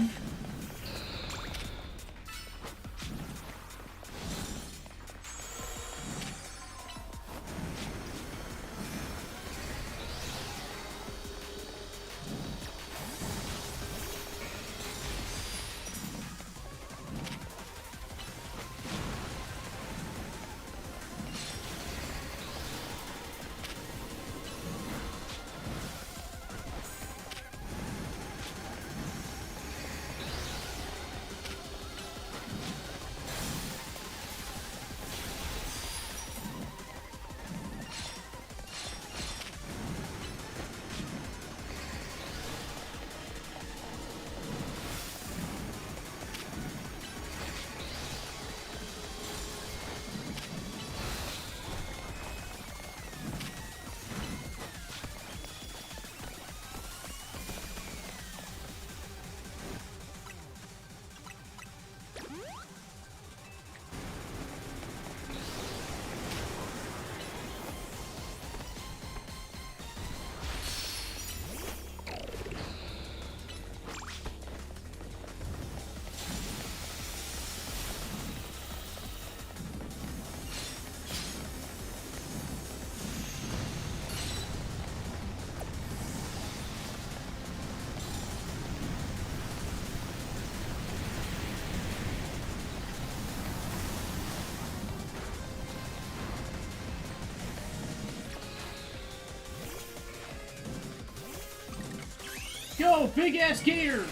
[SPEAKER 1] Go, big ass gator!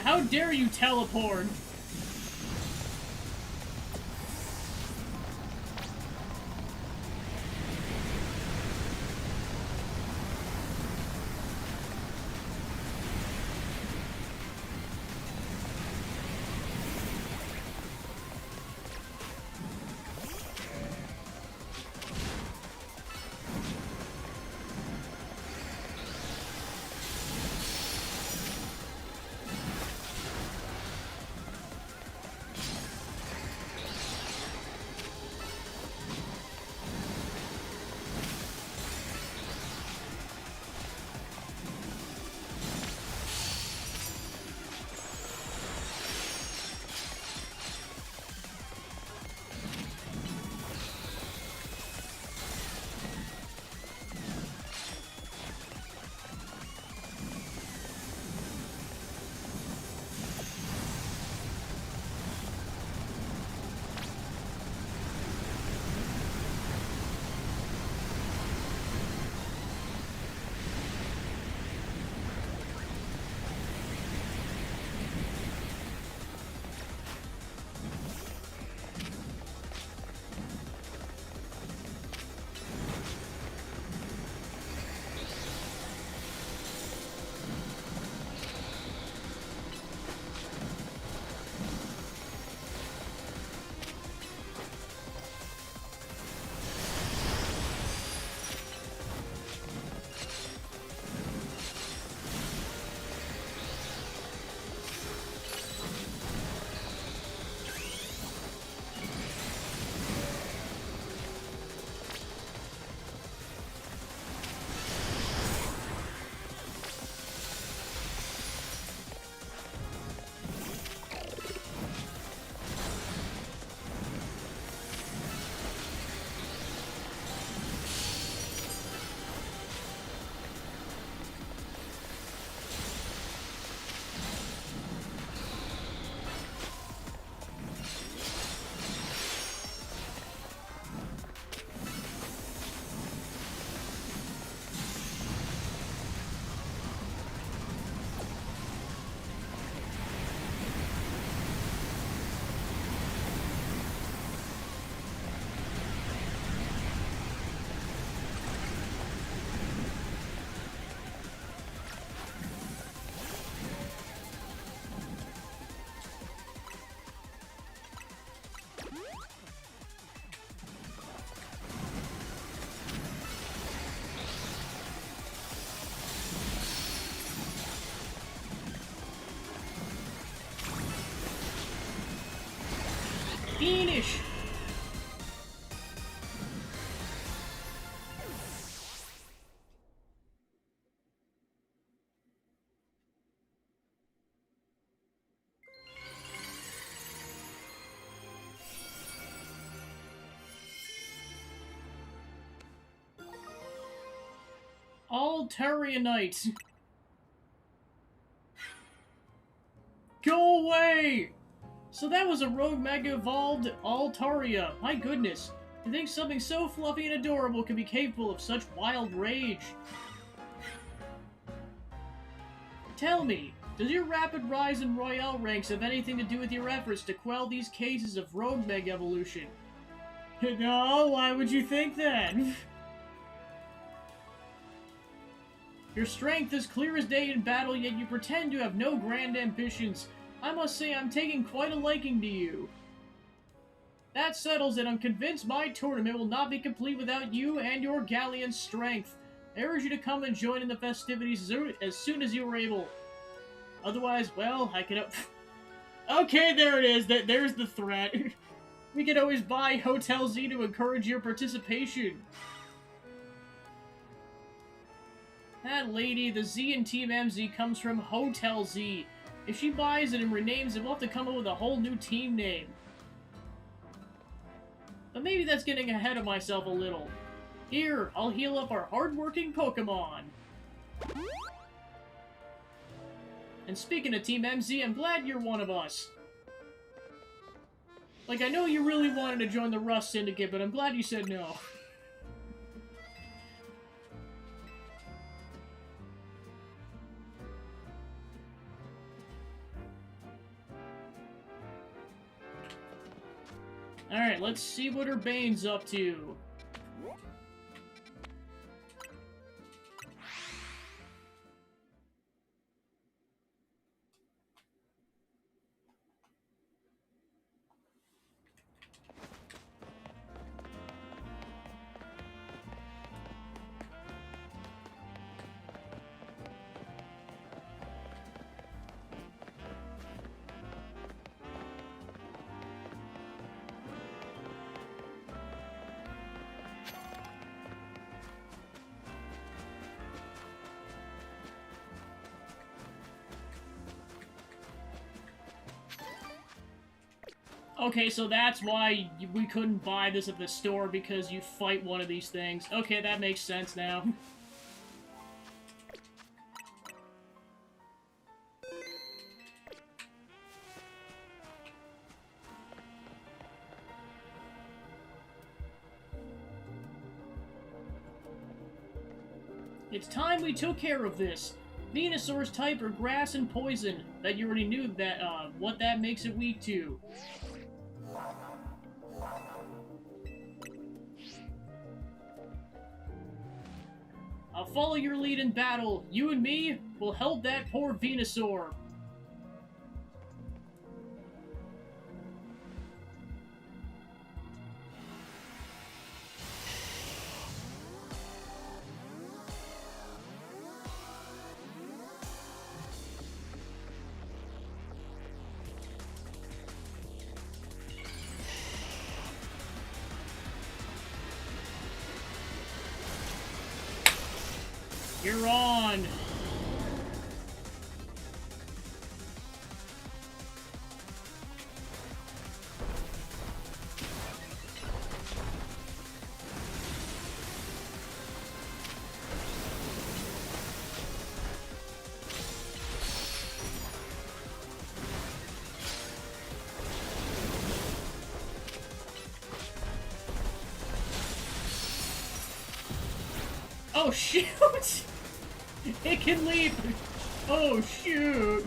[SPEAKER 1] How dare you teleport? Fiendish! Altaria. Go away! So that was a rogue mega evolved Altaria. My goodness. To think something so fluffy and adorable could be capable of such wild rage. Tell me, does your rapid rise in Royale ranks have anything to do with your efforts to quell these cases of rogue mega evolution? No, why would you think that? Your strength is clear as day in battle, yet you pretend to have no grand ambitions. I must say I'm taking quite a liking to you. That settles it. I'm convinced my tournament will not be complete without you and your galleon's strength. I urge you to come and join in the festivities as soon as you are able. Otherwise, well, I could... Okay, there it is. There's the threat. We could always buy Hotel Z to encourage your participation. That lady, the Z in Team MZ, comes from Hotel Z. If she buys it and renames it, we'll have to come up with a whole new team name. But maybe that's getting ahead of myself a little. Here, I'll heal up our hardworking Pokemon. And speaking of Team MZ, I'm glad you're one of us. Like, I know you really wanted to join the Rust Syndicate, but I'm glad you said no. Alright, let's see what Urbane's up to. Okay, so that's why we couldn't buy this at the store, because you fight one of these things. Okay, that makes sense now. It's time we took care of this. Venusaur's type are grass and poison. Bet you already knew that, what that makes it weak to. I'll follow your lead in battle. You and me will help that poor Venusaur. You're on! Oh shoot! It can leap! Oh shoot!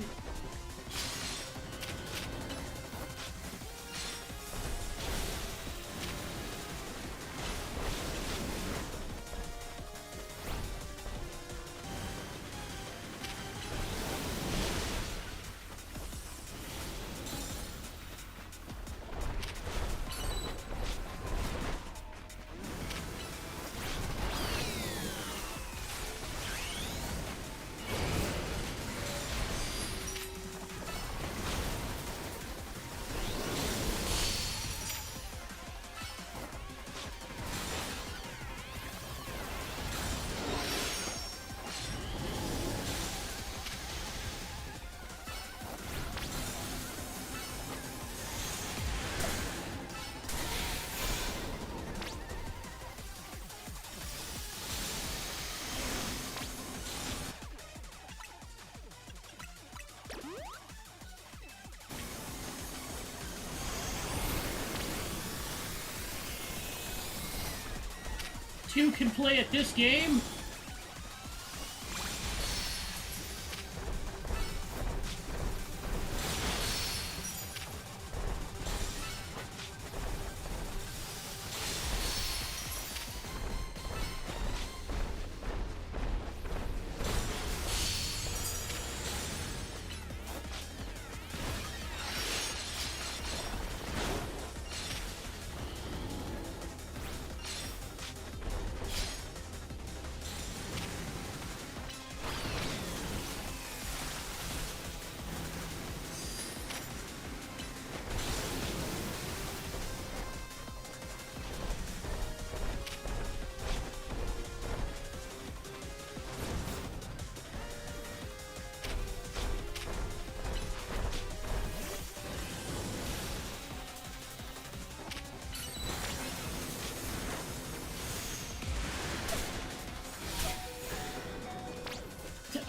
[SPEAKER 1] Two can play at this game?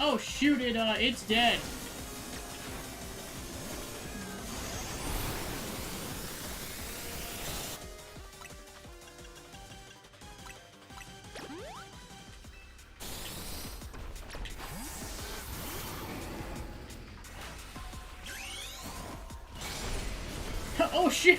[SPEAKER 1] Oh shoot, it's dead. Oh shoot!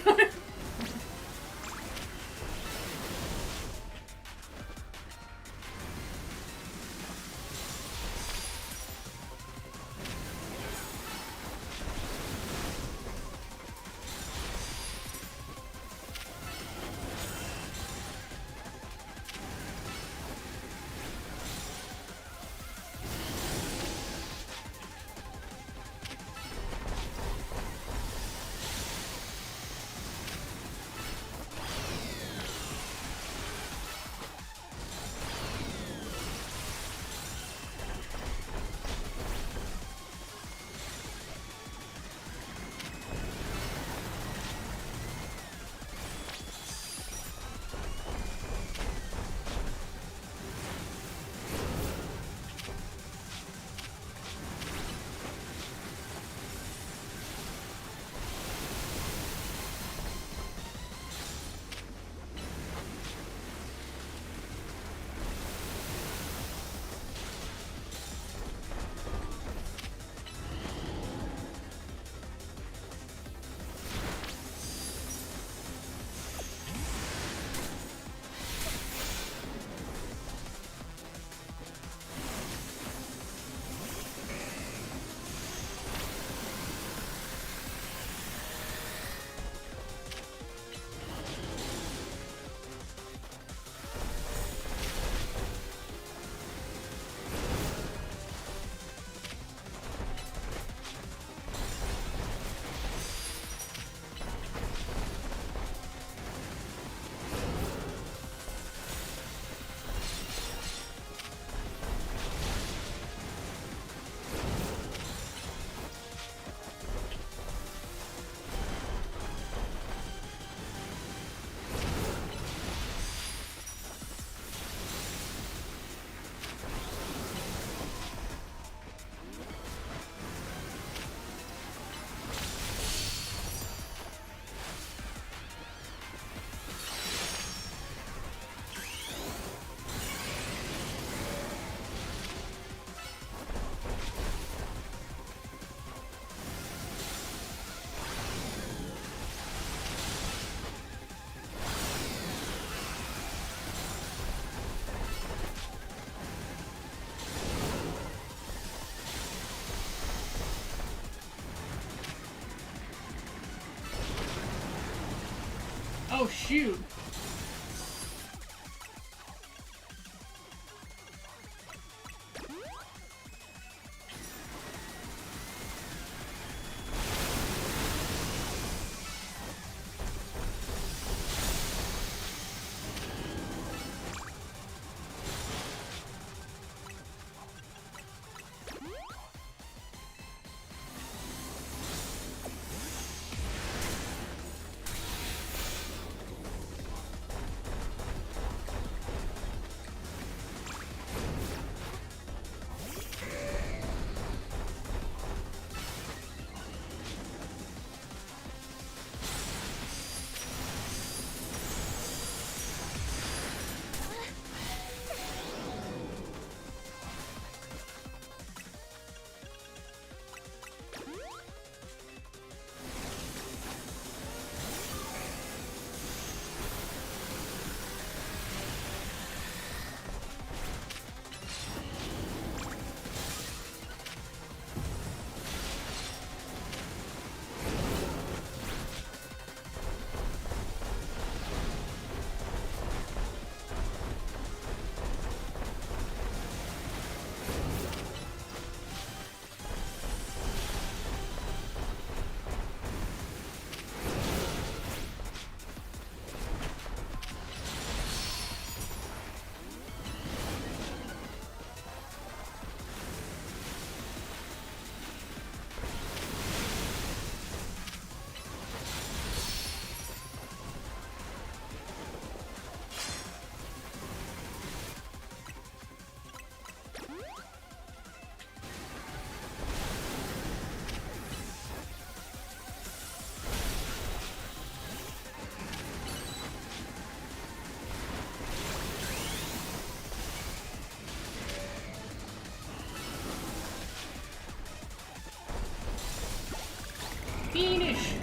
[SPEAKER 1] Oh, shoot. Finish!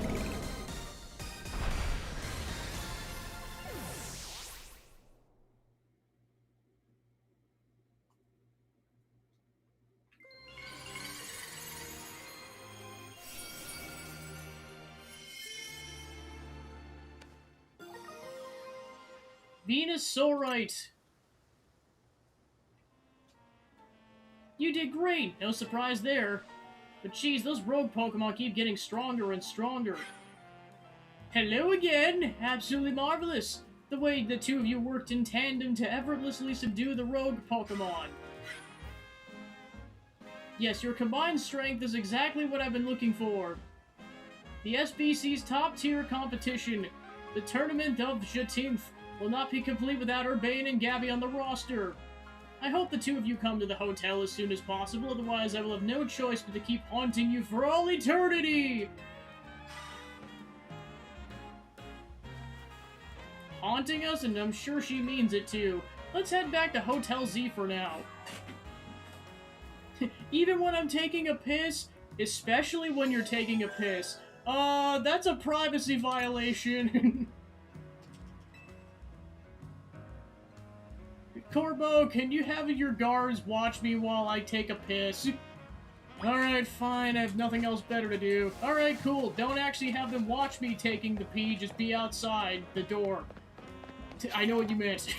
[SPEAKER 1] Venusaurite! You did great! No surprise there. But geez, those rogue Pokemon keep getting stronger and stronger. Hello again! Absolutely marvelous! The way the two of you worked in tandem to effortlessly subdue the rogue Pokemon. Yes, your combined strength is exactly what I've been looking for. The SBC's top-tier competition, the Tournament of Jatinth, will not be complete without Urbane and Gabby on the roster. I hope the two of you come to the hotel as soon as possible, otherwise I will have no choice but to keep haunting you for all eternity! Haunting us, and I'm sure she means it too. Let's head back to Hotel Z for now. Even when I'm taking a piss, especially when you're taking a piss, that's a privacy violation. Corbo, can you have your guards watch me while I take a piss? Alright, fine, I have nothing else better to do. Alright, cool, don't actually have them watch me taking the pee, just be outside the door. I know what you meant.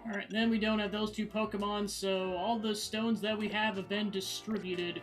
[SPEAKER 1] Alright, then we don't have those two Pokemon, so all the stones that we have been distributed.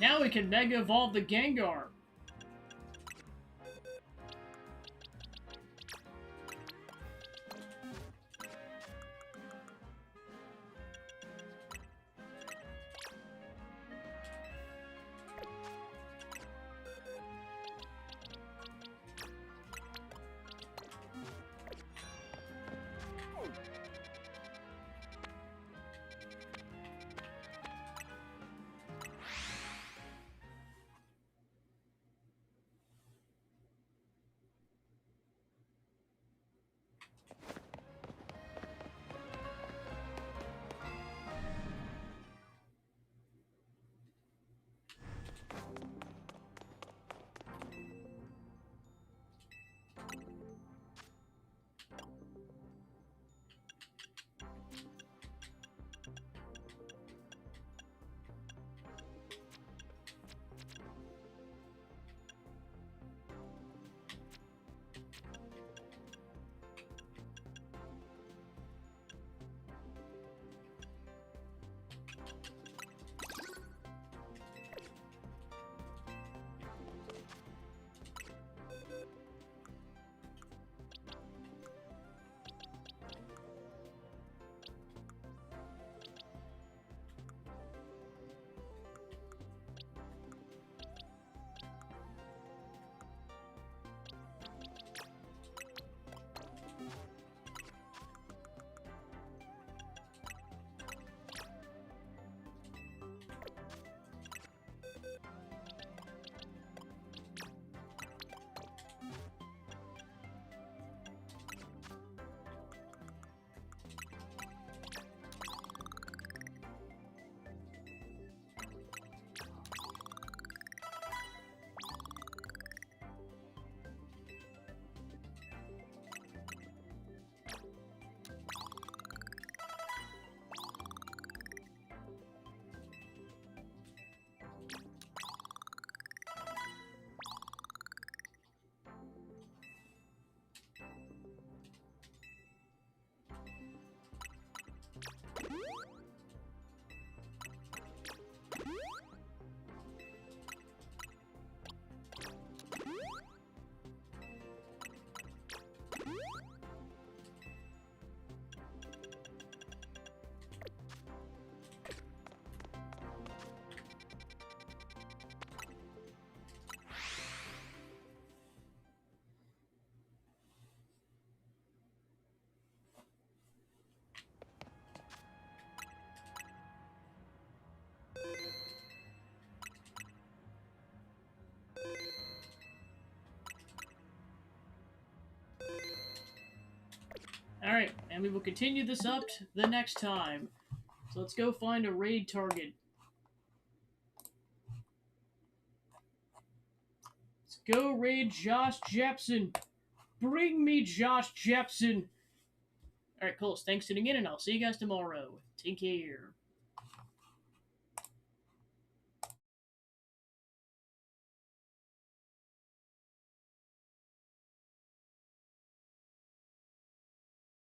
[SPEAKER 1] Now we can Mega Evolve the Gengar. Alright, and we will continue this up the next time. So let's go find a raid target. Let's go raid Josh Jepson. Bring me Josh Jepson. Alright, cool. Thanks for tuning in, and I'll see you guys tomorrow. Take care.